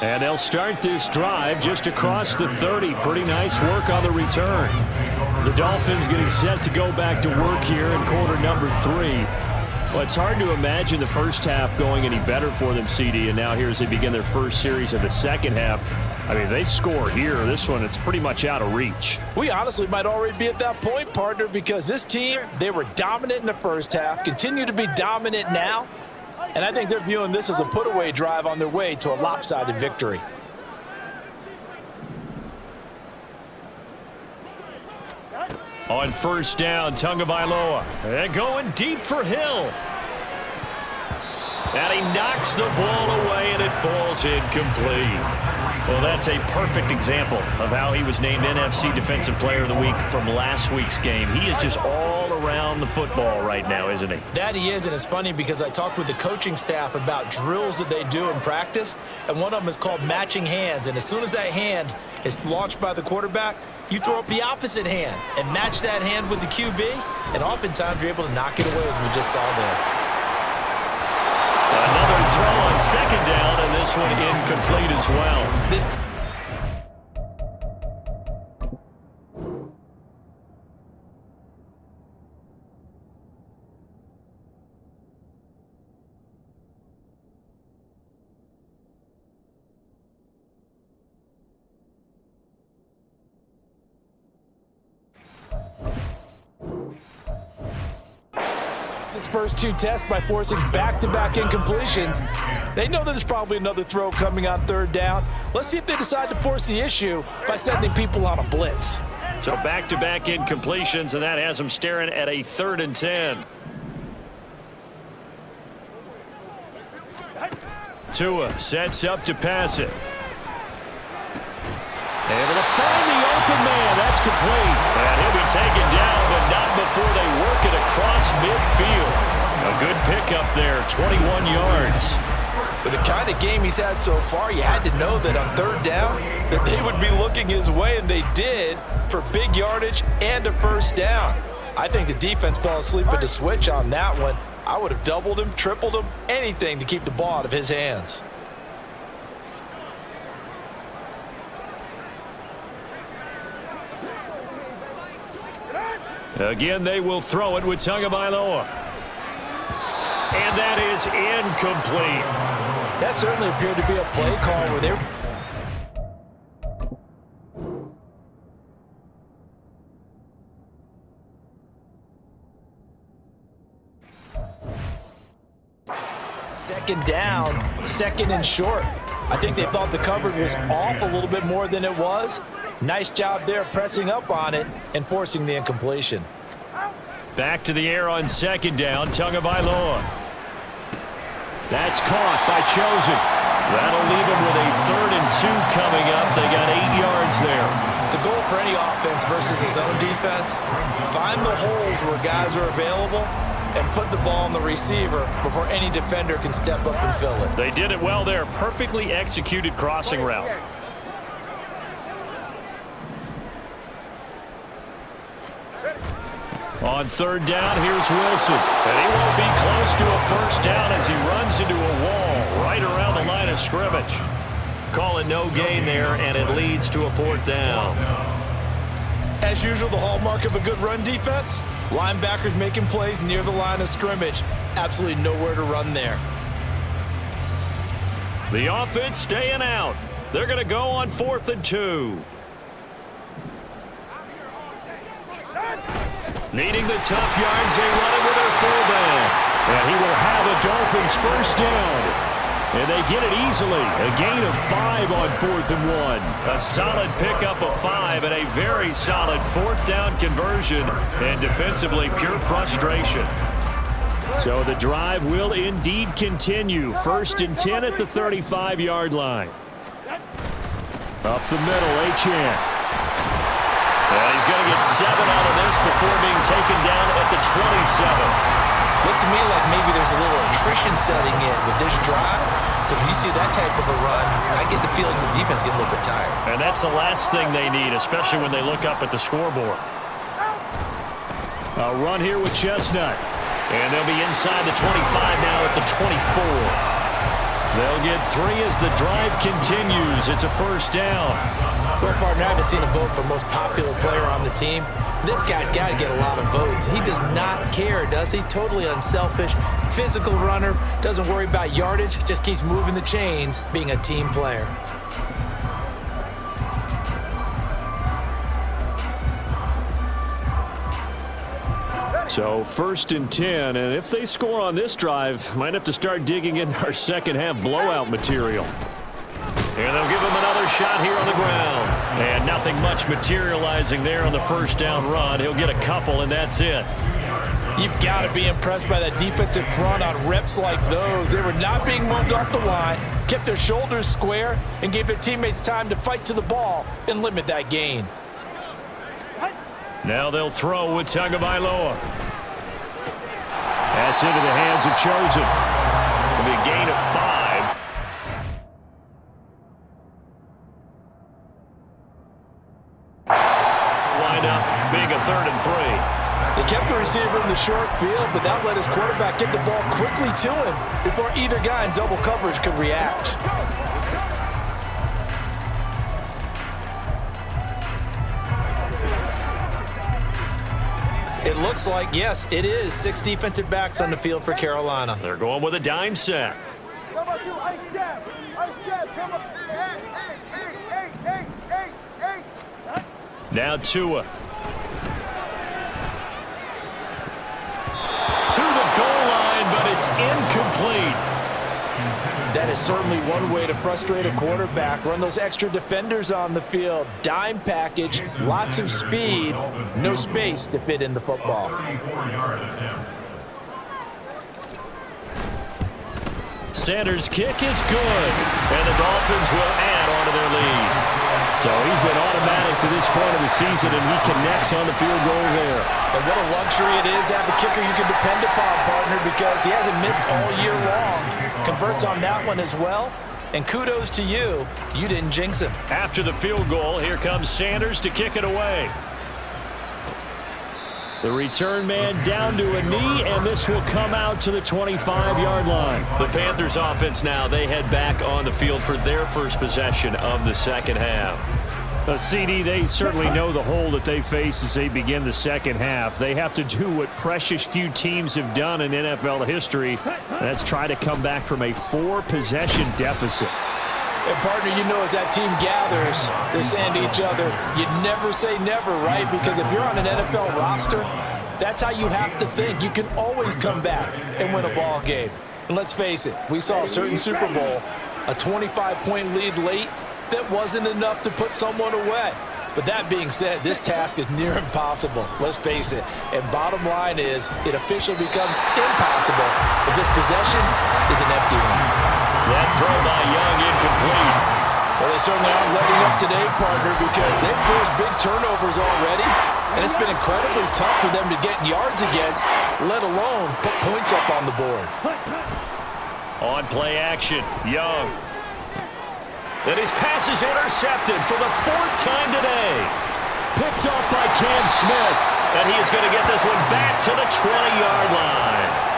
And they'll start this drive just across the 30. Pretty nice work on the return. The Dolphins getting set to go back to work here in quarter number 3. Well, it's hard to imagine the first half going any better for them, CD, and now here as they begin their first series of the second half. I mean, they score here. This one, it's pretty much out of reach. We honestly might already be at that point, partner, because this team, they were dominant in the first half, continue to be dominant now. And I think they're viewing this as a put-away drive on their way to a lopsided victory. On first down, Tagovailoa. And going deep for Hill. And he knocks the ball away, and it falls incomplete. Well, that's a perfect example of how he was named NFC Defensive Player of the Week from last week's game. He is just all around the football right now, isn't he? That he is, and it's funny because I talked with the coaching staff about drills that they do in practice, and one of them is called matching hands. And as soon as that hand is launched by the quarterback, you throw up the opposite hand and match that hand with the QB, and oftentimes you're able to knock it away, as we just saw there. Another throw on second down, and this one incomplete as well. This his first two tests by forcing back-to-back incompletions. They know that there's probably another throw coming on third down. Let's see if they decide to force the issue by sending people on a blitz. So back-to-back incompletions, and that has them staring at a 3rd and 10. Tua sets up to pass it. Able to find the open man. That's complete. And he'll be taken down, but not before they work it across midfield. A good pickup there, 21 yards. With the kind of game he's had so far, you had to know that on third down that they would be looking his way, and they did, for big yardage and a first down. I think the defense fell asleep at the switch on that one. I would have doubled him, tripled him, anything to keep the ball out of his hands. Again, they will throw it with Tagovailoa. And that is incomplete. That certainly appeared to be a play call where they second down, second and short. I think they thought the coverage was off a little bit more than it was. Nice job there pressing up on it and forcing the incompletion. Back to the air on second down, Tagovailoa. That's caught by Chosen. That'll leave him with a 3rd and 2 coming up. They got 8 yards there. The goal for any offense versus his own defense, find the holes where guys are available and put the ball on the receiver before any defender can step up and fill it. They did it well there. Perfectly executed crossing route. On third down, here's Wilson. And he won't be close to a first down as he runs into a wall right around the line of scrimmage. Call it no gain there, and it leads to a 4th down. As usual, the hallmark of a good run defense, linebackers making plays near the line of scrimmage. Absolutely nowhere to run there. The offense staying out. They're going to go on 4th and 2. Needing the tough yards, they run it with their fullback. And he will have a Dolphins first down. And they get it easily. A gain of 5 on 4th and 1. A solid pickup of 5 and a very solid 4th down conversion. And defensively, pure frustration. So the drive will indeed continue. 1st and 10 at the 35-yard line. Up the middle, Achane. And he's going to get 7 out of this before being taken down at the 27. Looks to me like maybe there's a little attrition setting in with this drive, because when you see that type of a run, I get the feeling the defense getting a little bit tired. And that's the last thing they need, especially when they look up at the scoreboard. A run here with Chestnut. And they'll be inside the 25 now at the 24. They'll get 3 as the drive continues. It's a first down. Well, partner, I haven't seen a vote for most popular player on the team. This guy's got to get a lot of votes. He does not care, does he? Totally unselfish, physical runner, doesn't worry about yardage, just keeps moving the chains, being a team player. So 1st and 10, and if they score on this drive, might have to start digging in our second half blowout material. And they'll give him another shot here on the ground. And nothing much materializing there on the first down run. He'll get a couple, and that's it. You've got to be impressed by that defensive front on reps like those. They were not being moved off the line, kept their shoulders square, and gave their teammates time to fight to the ball and limit that gain. Now they'll throw with Tagovailoa. That's into the hands of Chosen. It'll be a gain of 5. Wind up being a 3rd and 3. They kept the receiver in the short field, but that let his quarterback get the ball quickly to him before either guy in double coverage could react. It looks like, yes, it is 6 defensive backs on the field for Carolina. They're going with a dime set. Cover 2, ice jab. Ice jab. Cover. Hey. Now Tua. To the goal line, but it's incomplete. That is certainly one way to frustrate a quarterback. Run those extra defenders on the field. Dime package, lots of speed, no space to fit in the football. Sanders' kick is good, and the Dolphins will add on to their lead. So he's been automatic to this point of the season, and he connects on the field goal there. And what a luxury it is to have a kicker you can depend upon, partner, because he hasn't missed all year long. Converts on that one as well. And kudos to you. You didn't jinx him. After the field goal, here comes Sanders to kick it away. The return man down to a knee, and this will come out to the 25-yard line. The Panthers offense now, they head back on the field for their first possession of the second half. CD, they certainly know the hole that they face as they begin the second half. They have to do what precious few teams have done in NFL history, and that's try to come back from a 4-possession deficit. And partner, you know, as that team gathers, they're saying to each other, you never say never, right? Because if you're on an NFL roster, that's how you have to think. You can always come back and win a ball game. And let's face it, we saw a certain Super Bowl, a 25-point lead late that wasn't enough to put someone away. But that being said, this task is near impossible. Let's face it. And bottom line is, it officially becomes impossible if this possession is an empty one. That throw by Young incomplete. Well, they certainly aren't letting up today, partner, because they've forced big turnovers already, and it's been incredibly tough for them to get yards against, let alone put points up on the board. On play action, Young. And his pass is intercepted for the 4th time today. Picked off by Cam Smith. And he is going to get this one back to the 20-yard line.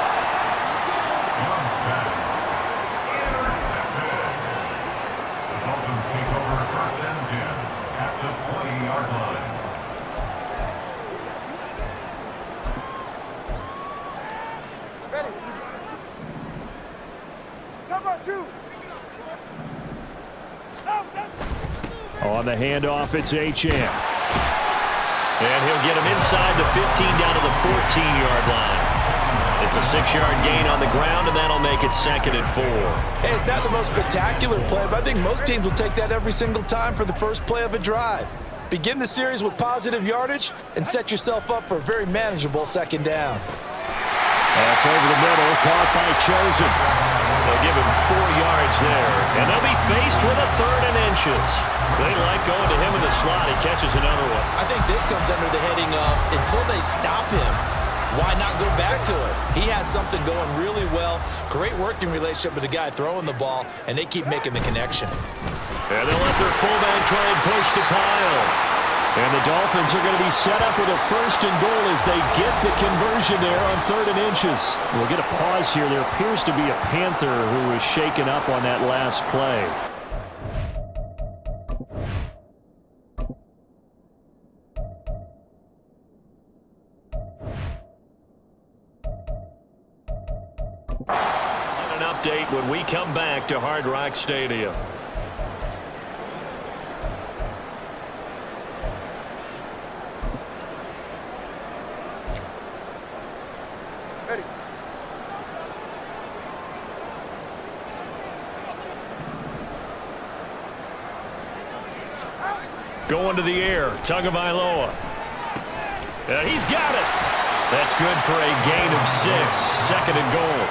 On the handoff, it's Achane. And he'll get him inside the 15 down to the 14-yard line. It's a 6-yard gain on the ground, and that'll make it 2nd and 4. Hey, it's not the most spectacular play, but I think most teams will take that every single time for the first play of a drive. Begin the series with positive yardage and set yourself up for a very manageable 2nd down. That's over the middle, caught by Chosen. They'll give him 4 yards there, and they'll be faced with a 3rd and inches. They like going to him in the slot. He catches another one. I think this comes under the heading of, until they stop him, why not go back to it? He has something going really well. Great working relationship with the guy throwing the ball, and they keep making the connection. And they'll let their fullback try and push the pile. And the Dolphins are going to be set up with a 1st and goal as they get the conversion there on 3rd and inches. We'll get a pause here. There appears to be a Panther who was shaken up on that last play. An update when we come back to Hard Rock Stadium. Ready. Going to the air, Tagovailoa. He's got it. That's good for a gain of 6, second and goal.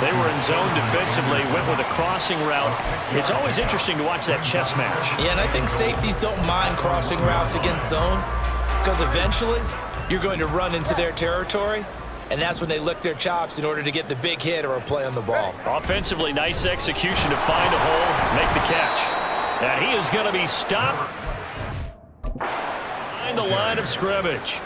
They were in zone defensively, went with a crossing route. It's always interesting to watch that chess match. Yeah, and I think safeties don't mind crossing routes against zone because eventually you're going to run into their territory, and that's when they lick their chops in order to get the big hit or a play on the ball. Offensively, nice execution to find a hole, make the catch. And he is going to be stopped behind the line of scrimmage.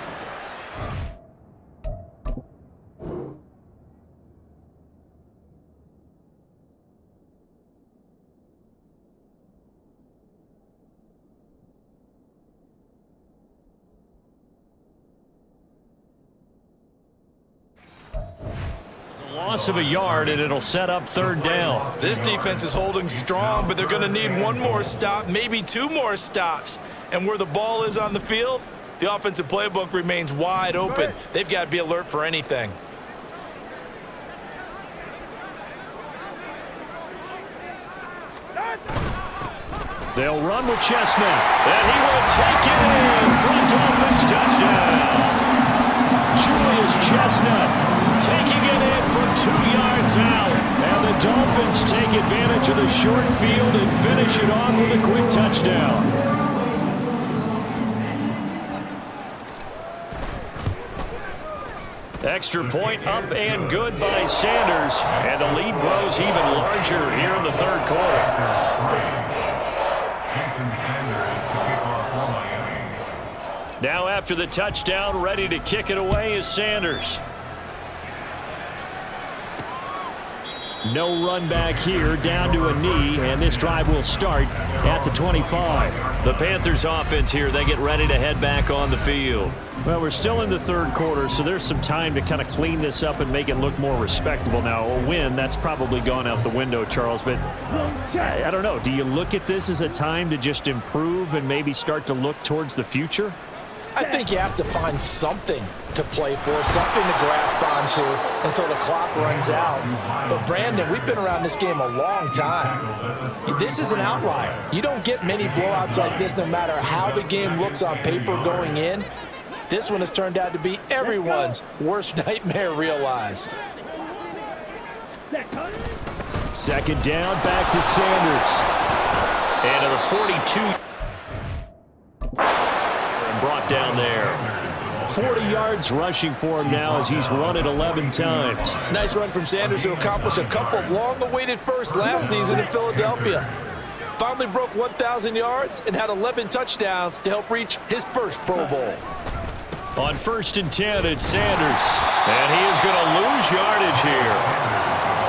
Loss of a yard, and it'll set up third down. This defense is holding strong, but they're going to need one more stop, maybe 2 more stops. And where the ball is on the field, the offensive playbook remains wide open. They've got to be alert for anything. They'll run with Chestnut, and he will take it in for a Dolphins touchdown. Julius Chestnut taking it in from 2 yards out. And the Dolphins take advantage of the short field and finish it off with a quick touchdown. Extra point up and good by Sanders. And the lead grows even larger here in the third quarter. Now after the touchdown, ready to kick it away is Sanders. No run back here, down to a knee, and this drive will start at the 25. The Panthers offense here, they get ready to head back on the field. Well, we're still in the third quarter, so there's some time to kind of clean this up and make it look more respectable. Now, a win, that's probably gone out the window, Charles, but I don't know. Do you look at this as a time to just improve and maybe start to look towards the future? I think you have to find something to play for, something to grasp onto until the clock runs out. But, Brandon, we've been around this game a long time. This is an outlier. You don't get many blowouts like this no matter how the game looks on paper going in. This one has turned out to be everyone's worst nightmare realized. Second down, back to Sanders. And at the 42. Brought down there. 40 yards rushing for him now as he's run it 11 times. Nice run from Sanders to accomplish a couple of long-awaited firsts last season in Philadelphia. Finally broke 1,000 yards and had 11 touchdowns to help reach his first Pro Bowl. On 1st and 10, it's Sanders. And he is going to lose yardage here.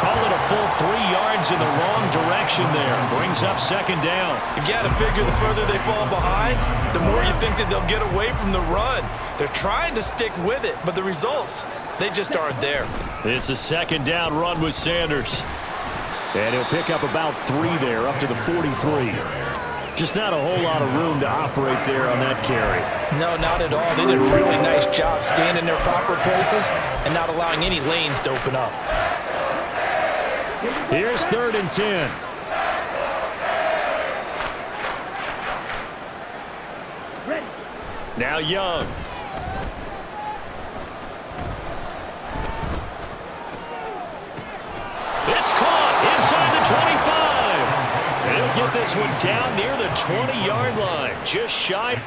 Call it a full 3 yards in the wrong direction there. Brings up second down. You've got to figure the further they fall behind, the more you think that they'll get away from the run. They're trying to stick with it, but the results, they just aren't there. It's a second down run with Sanders. And he'll pick up about 3 there, up to the 43. Just not a whole lot of room to operate there on that carry. No, not at all. They did a really nice job staying in their proper places and not allowing any lanes to open up. Here's 3rd and 10. Now Young. It's caught inside the 25. And he'll get this one down near the 20-yard line. Just shy.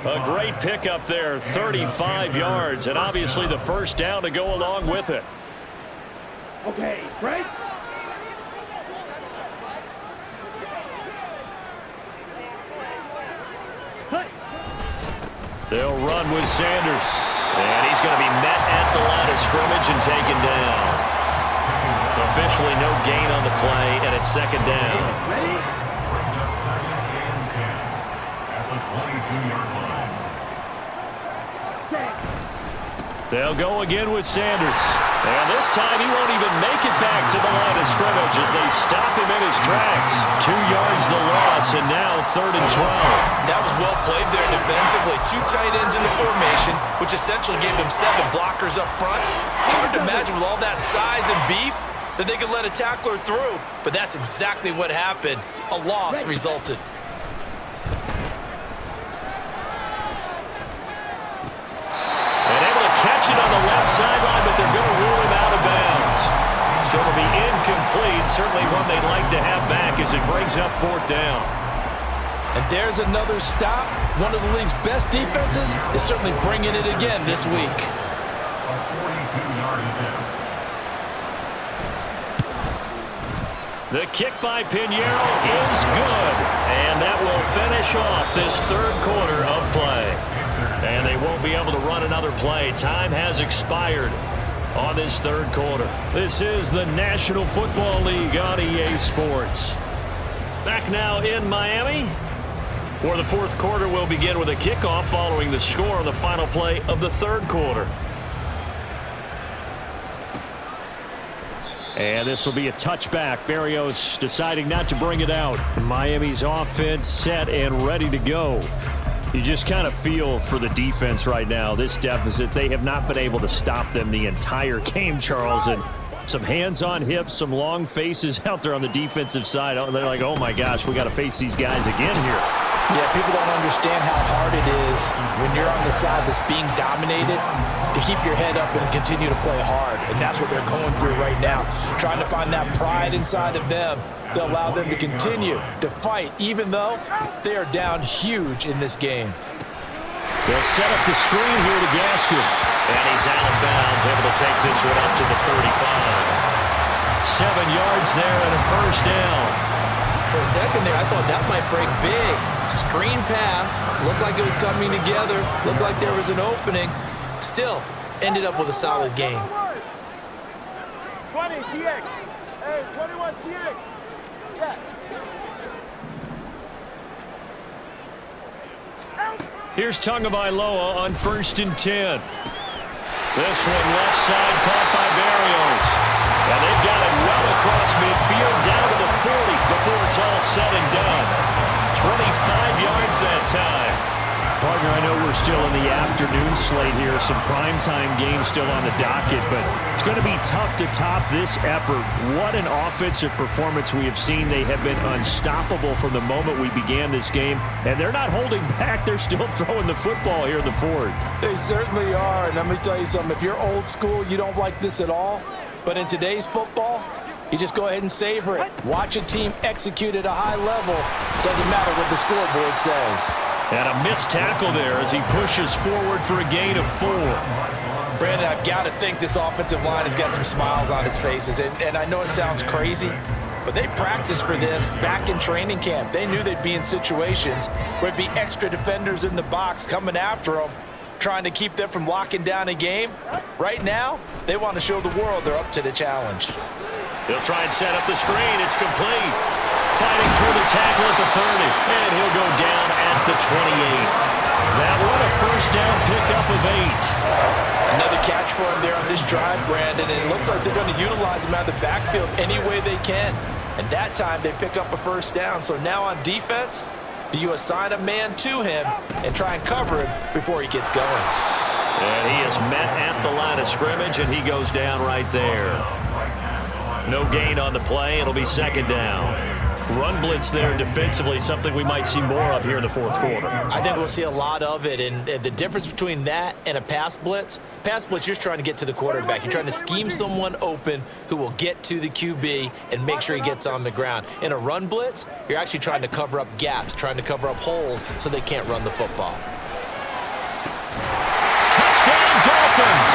A great pickup there, 35 yards, and obviously the first down to go along with it. Okay, break. They'll run with Sanders, and he's going to be met at the line of scrimmage and taken down. Officially no gain on the play, and it's second down. Ready? They'll go again with Sanders. And this time he won't even make it back to the line of scrimmage as they stop him in his tracks. 2 yards the loss, and now 3rd and 12. That was well played there defensively. 2 tight ends in the formation, which essentially gave them 7 blockers up front. Hard to imagine with all that size and beef that they could let a tackler through, but that's exactly what happened. A loss resulted. Catch it on the left sideline, but they're going to rule him out of bounds. So it'll be incomplete. Certainly one they'd like to have back as it brings up 4th down. And there's another stop. One of the league's best defenses is certainly bringing it again this week. The kick by Pinheiro is good. And that will finish off this 3rd quarter of play. And they won't be able to run another play. Time has expired on this 3rd quarter. This is the National Football League on EA Sports. Back now in Miami, where the 4th quarter will begin with a kickoff following the score on the final play of the 3rd quarter. And this will be a touchback. Barrios deciding not to bring it out. Miami's offense set and ready to go. You just kind of feel for the defense right now. This deficit, they have not been able to stop them the entire game, Charles. And some hands on hips, some long faces out there on the defensive side. They're like, oh my gosh, we got to face these guys again here. Yeah, people don't understand how hard it is when you're on the side that's being dominated to keep your head up and continue to play hard. And that's what they're going through right now, trying to find that pride inside of them to allow them to continue to fight, even though they are down huge in this game. They'll set up the screen here to Gaskin. And he's out of bounds, able to take this one up to the 35. 7 yards there and a 1st down. For a second there, I thought that might break big. Screen pass, looked like it was coming together, looked like there was an opening. Still, ended up with a solid game. 20 TX. Hey, 21 TX. Scat. Here's Tagovailoa on 1st and 10. This one left side caught by Barrios. And they've got it well across midfield down to the 40 before it's all said and done. 25 yards that time. Partner, I know we're still in the afternoon slate here. Some primetime games still on the docket, but it's going to be tough to top this effort. What an offensive performance we have seen. They have been unstoppable from the moment we began this game, and they're not holding back. They're still throwing the football here in the 4th. They certainly are, and let me tell you something. If you're old school, you don't like this at all. But in today's football, you just go ahead and savor it. Watch a team execute at a high level. Doesn't matter what the scoreboard says. And a missed tackle there as he pushes forward for a gain of 4. Brandon, I've got to think this offensive line has got some smiles on its faces. And I know it sounds crazy, but they practiced for this back in training camp. They knew they'd be in situations where it'd be extra defenders in the box coming after them, trying to keep them from locking down a game. Right now, they want to show the world they're up to the challenge. He'll try and set up the screen. It's complete. Fighting through the tackle at the 30. And he'll go down at the 28. That one a 1st down pickup of 8. Another catch for him there on this drive, Brandon. And it looks like they're going to utilize him out of the backfield any way they can. And that time they pick up a 1st down. So now on defense, do you assign a man to him and try and cover him before he gets going? And he is met at the line of scrimmage, and he goes down right there. No gain on the play. It'll be 2nd down. Run blitz there defensively, something we might see more of here in the 4th quarter. I think we'll see a lot of it, and the difference between that and a pass blitz, you're just trying to get to the quarterback. You're trying to scheme someone open who will get to the QB and make sure he gets on the ground. In a run blitz, you're actually trying to cover up gaps, trying to cover up holes so they can't run the football. Touchdown, Dolphins!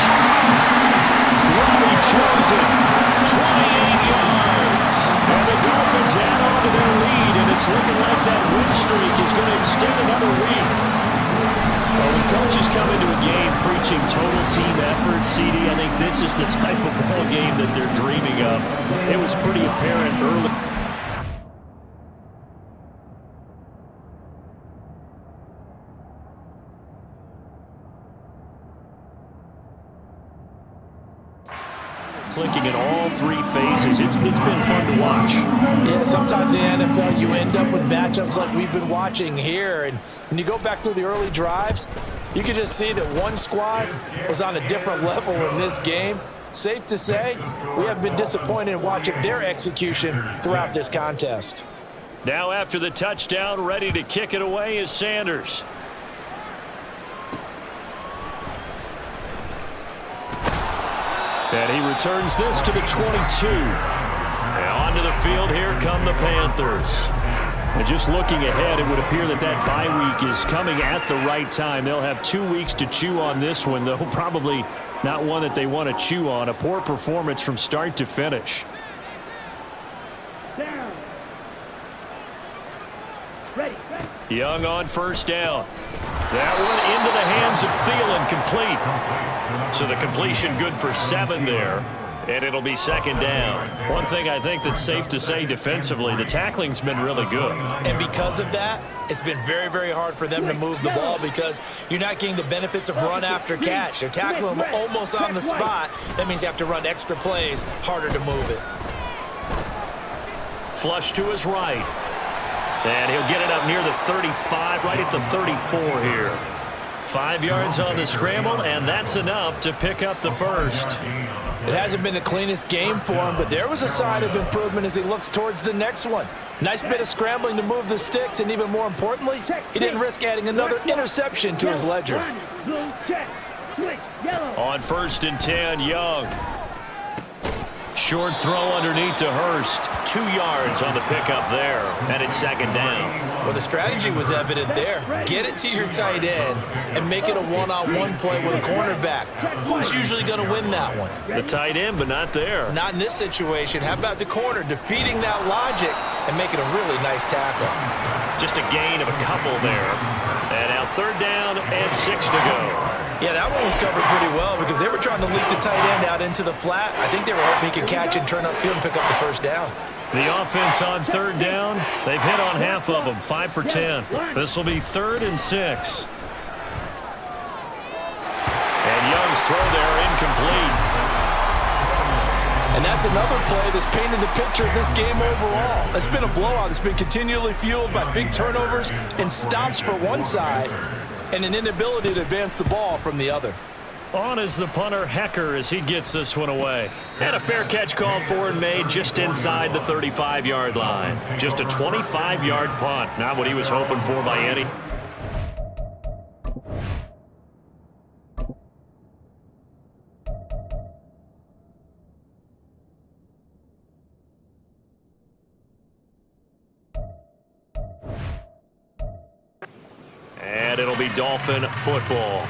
Robbie chosen, 28 yards. And the Dolphins add on to their lead, and it's looking like that win streak is going to extend another week. Well, when coaches come into a game preaching total team effort, CD, I think this is the type of ball game that they're dreaming of. It was pretty apparent early. clicking in all three phases. It's been fun to watch. Yeah, sometimes in the NFL you end up with matchups like we've been watching here. And when you go back through the early drives, you can just see that one squad was on a different level in this game. Safe to say, we have been disappointed in watching their execution throughout this contest. Now after the touchdown, ready to kick it away is Sanders. And he returns this to the 22. And onto the field, here come the Panthers. And just looking ahead, it would appear that bye week is coming at the right time. They'll have 2 weeks to chew on this one, though probably not one that they want to chew on. A poor performance from start to finish. Down. Ready. Young on first down. That one into the hands of Thielen, complete. So the completion good for 7 there. And it'll be second down. One thing I think that's safe to say defensively, the tackling's been really good. And because of that, it's been very, very hard for them to move the ball because you're not getting the benefits of run after catch. They're tackling them almost on the spot. That means you have to run extra plays, harder to move it. Flush to his right. And he'll get it up near the 35, right at the 34 here. 5 yards on the scramble, and that's enough to pick up the first. It hasn't been the cleanest game for him, but there was a sign of improvement as he looks towards the next one. Nice bit of scrambling to move the sticks, and even more importantly, he didn't risk adding another interception to his ledger. On first and 10, Young. Short throw underneath to Hurst. 2 yards on the pickup there, and it's second down. Well, the strategy was evident there. Get it to your tight end and make it a one-on-one play with a cornerback. Who's usually going to win that one? The tight end, but not there. Not in this situation. How about the corner defeating that logic and making a really nice tackle? Just a gain of a couple there. And now third down and 6 to go. Yeah, that one was covered pretty well because they were trying to leak the tight end out into the flat. I think they were hoping he could catch and turn upfield and pick up the first down. The offense on third down, they've hit on half of them, 5 for 10. This will be 3rd and 6. And Young's throw there incomplete. And that's another play that's painted the picture of this game overall. It's been a blowout. It's been continually fueled by big turnovers and stops for one side and an inability to advance the ball from the other. On is the punter, Hecker, as he gets this one away. And a fair catch called for and made just inside the 35-yard line. Just a 25-yard punt. Not what he was hoping for by any. And it'll be Dolphin football.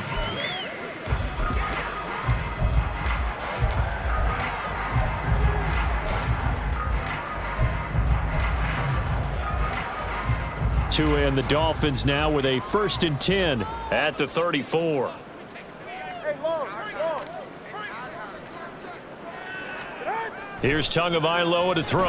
And the Dolphins now with a 1st and 10 at the 34. Here's Tagovailoa to throw.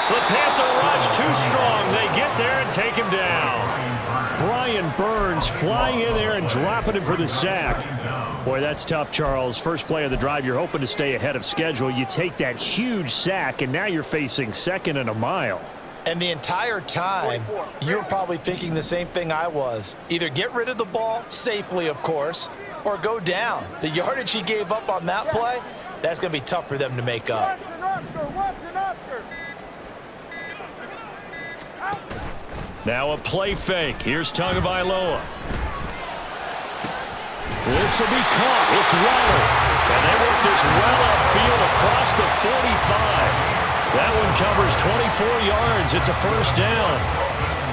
The Panther rush too strong. They get there and take him down. Brian Burns flying in there and dropping him for the sack. Boy, that's tough, Charles. First play of the drive, you're hoping to stay ahead of schedule. You take that huge sack, and now you're facing 2nd and a mile. And the entire time, you're probably thinking the same thing I was. Either get rid of the ball, safely of course, or go down. The yardage he gave up on that play, that's going to be tough for them to make up. Now a play fake. Here's Tagovailoa. This will be caught. It's Waddle. And they work this well upfield across the 45. That one covers 24 yards. It's a first down.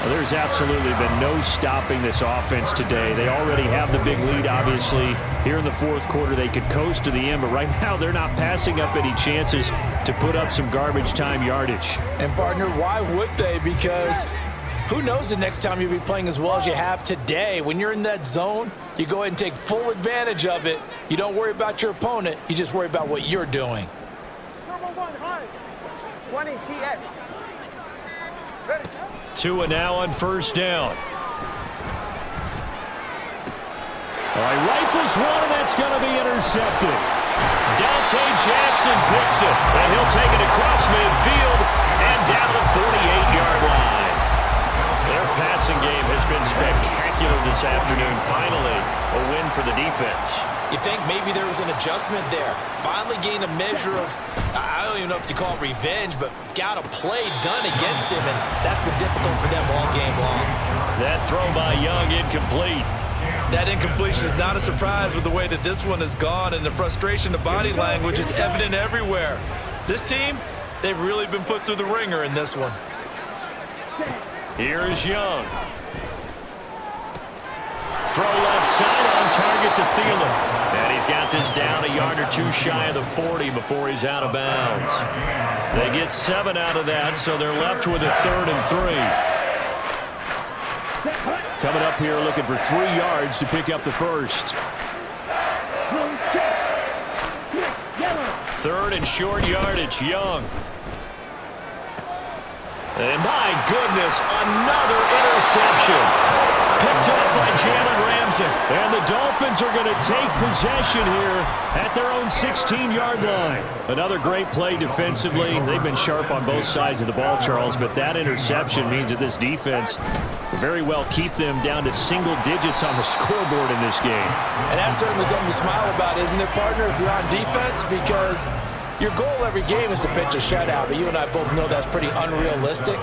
Well, there's absolutely been no stopping this offense today. They already have the big lead, obviously. Here in the 4th quarter, they could coast to the end, but right now they're not passing up any chances to put up some garbage time yardage. And, partner, why would they? Because who knows the next time you'll be playing as well as you have today. When you're in that zone, you go ahead and take full advantage of it. You don't worry about your opponent. You just worry about what you're doing. 20 TX. Ready. Tua now on first down. All right, rifles one, and that's going to be intercepted. Dante Jackson picks it, and he'll take it across midfield and down the 48-yard line. Their passing game has been spectacular this afternoon. Finally, a win for the defense. You think maybe there was an adjustment there. Finally gained a measure of, I don't even know if you call it revenge, but got a play done against him, and that's been difficult for them all game long. That throw by Young incomplete. That incompletion is not a surprise with the way that this one has gone, and the frustration of body language is evident everywhere. This team, they've really been put through the ringer in this one. Here's Young. Throw left side on target to Thielen. And he's got this down a yard or two shy of the 40 before he's out of bounds. They get 7 out of that, so they're left with a 3rd and 3. Coming up here looking for 3 yards to pick up the first. 3rd and short yardage, Young. And my goodness, another interception. Picked up by Jalen Ramsey. And the Dolphins are going to take possession here at their own 16-yard line. Another great play defensively. They've been sharp on both sides of the ball, Charles, but that interception means that this defense will very well keep them down to single digits on the scoreboard in this game. And that's certainly something to smile about, isn't it, partner, if you're on defense? Because your goal every game is to pitch a shutout, but you and I both know that's pretty unrealistic.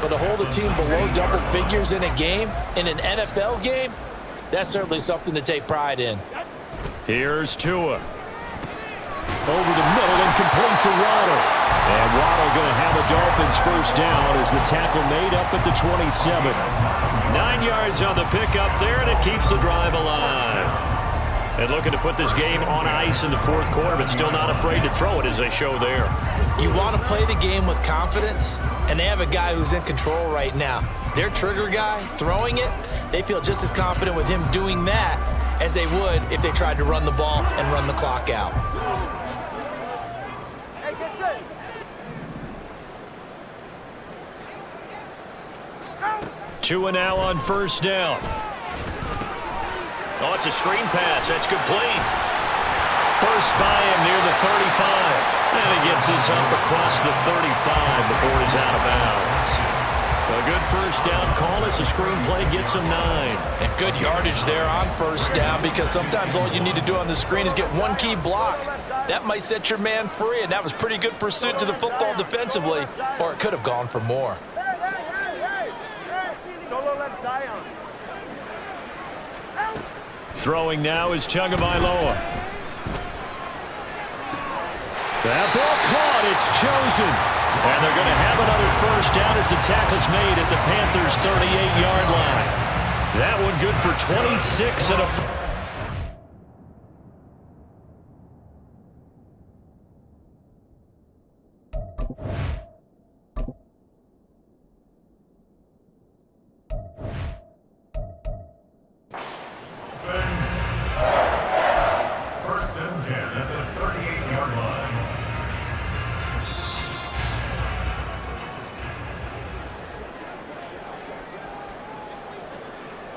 But to hold a team below double figures in a game, in an NFL game, that's certainly something to take pride in. Here's Tua. Over the middle and complete to Waddle. And Waddle going to have a Dolphins first down as the tackle made up at the 27. 9 yards on the pickup there, and it keeps the drive alive. And looking to put this game on ice in the 4th quarter, but still not afraid to throw it as they show there. You want to play the game with confidence, and they have a guy who's in control right now. Their trigger guy, throwing it, they feel just as confident with him doing that as they would if they tried to run the ball and run the clock out. Hey, get set. Tua now on first down. Oh, it's a screen pass. That's complete. First by him near the 35. And he gets this up across the 35 before he's out of bounds. A good first down call as the screen play gets him 9. And good yardage there on first down, because sometimes all you need to do on the screen is get one key block. That might set your man free, and that was pretty good pursuit to the football defensively, or it could have gone for more. Hey. Solo left Zion. Throwing now is Tagovailoa. That ball caught. It's chosen. And they're going to have another first down as the tackle's made at the Panthers' 38-yard line. That one good for 26 and a...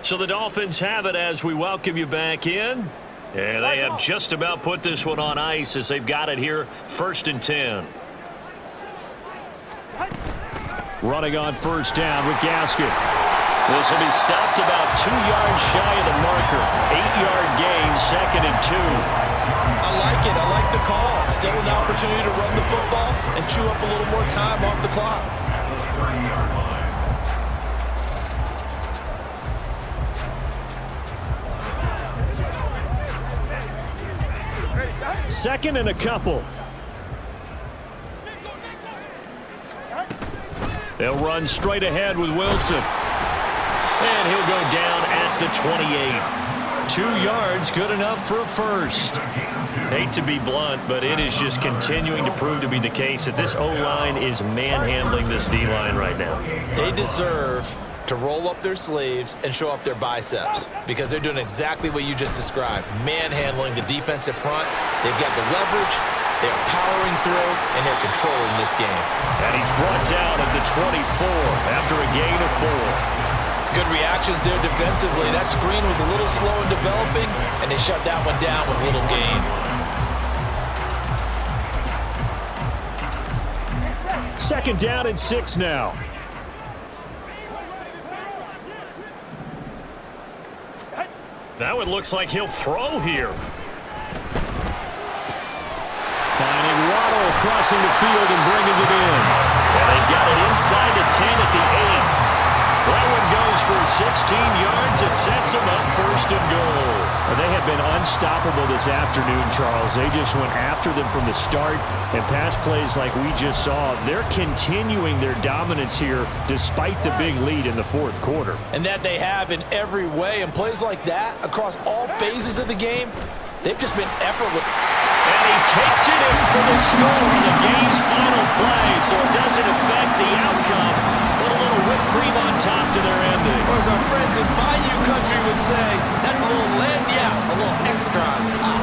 So the Dolphins have it as we welcome you back in. And they have just about put this one on ice as they've got it here, 1st and 10. Running on first down with Gaskin. This will be stopped about 2 yards shy of the marker. 8-yard gain, 2nd and 2. I like it. I like the call. Still an opportunity to run the football and chew up a little more time off the clock. Second and a couple. They'll run straight ahead with Wilson. And he'll go down at the 28. 2 yards, good enough for a first. Hate to be blunt, but it is just continuing to prove to be the case that this O-line is manhandling this D-line right now. They deserve to roll up their sleeves and show up their biceps, because they're doing exactly what you just described, manhandling the defensive front. They've got the leverage, they're powering through, and they're controlling this game. And he's brought down at the 24 after a gain of 4. Good reactions there defensively. That screen was a little slow in developing, and they shut that one down with little gain. 2nd down and 6 now. Now it looks like he'll throw here. Finding Waddle crossing the field and bringing it in. And they've got it inside the 10 at the 8. That one goes for 16 yards. It sets them up 1st and goal. They have been unstoppable this afternoon, Charles. They just went after them from the start, and pass plays like we just saw. They're continuing their dominance here despite the big lead in the 4th quarter. And that they have in every way. And plays like that across all phases of the game, they've just been effortless. And he takes it in for the score on the game's final play, so it doesn't affect the outcome. Put a little whipped cream on top to their ending. Or as our friends in Bayou Country would say, that's a little lagniappe, a little extra on top.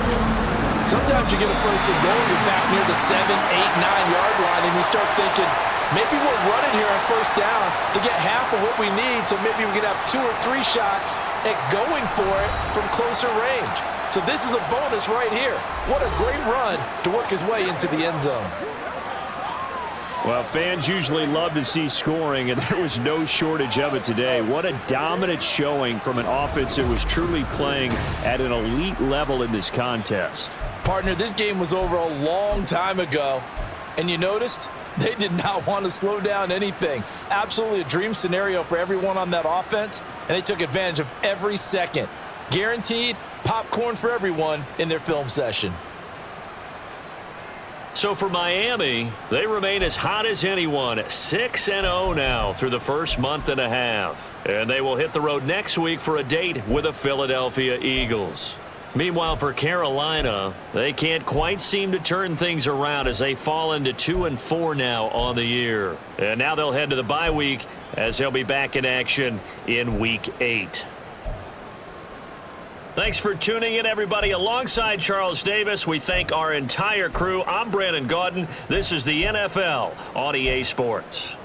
Sometimes you get a 1st and goal, you're back near the 7, 8, 9-yard line, and you start thinking, maybe we're running here on 1st down to get half of what we need, so maybe we can have 2 or 3 shots at going for it from closer range. So this is a bonus right here. What a great run to work his way into the end zone. Well, fans usually love to see scoring, and there was no shortage of it today. What a dominant showing from an offense that was truly playing at an elite level in this contest. Partner, this game was over a long time ago, and you noticed they did not want to slow down anything. Absolutely a dream scenario for everyone on that offense, and they took advantage of every second. Guaranteed popcorn for everyone in their film session. So for Miami, they remain as hot as anyone, 6-0 now through the first month and a half. And they will hit the road next week for a date with the Philadelphia Eagles. Meanwhile, for Carolina, they can't quite seem to turn things around as they fall into 2-4 now on the year. And now they'll head to the bye week as they'll be back in action in Week 8. Thanks for tuning in, everybody. Alongside Charles Davis, we thank our entire crew. I'm Brandon Gaudin. This is the NFL on EA Sports.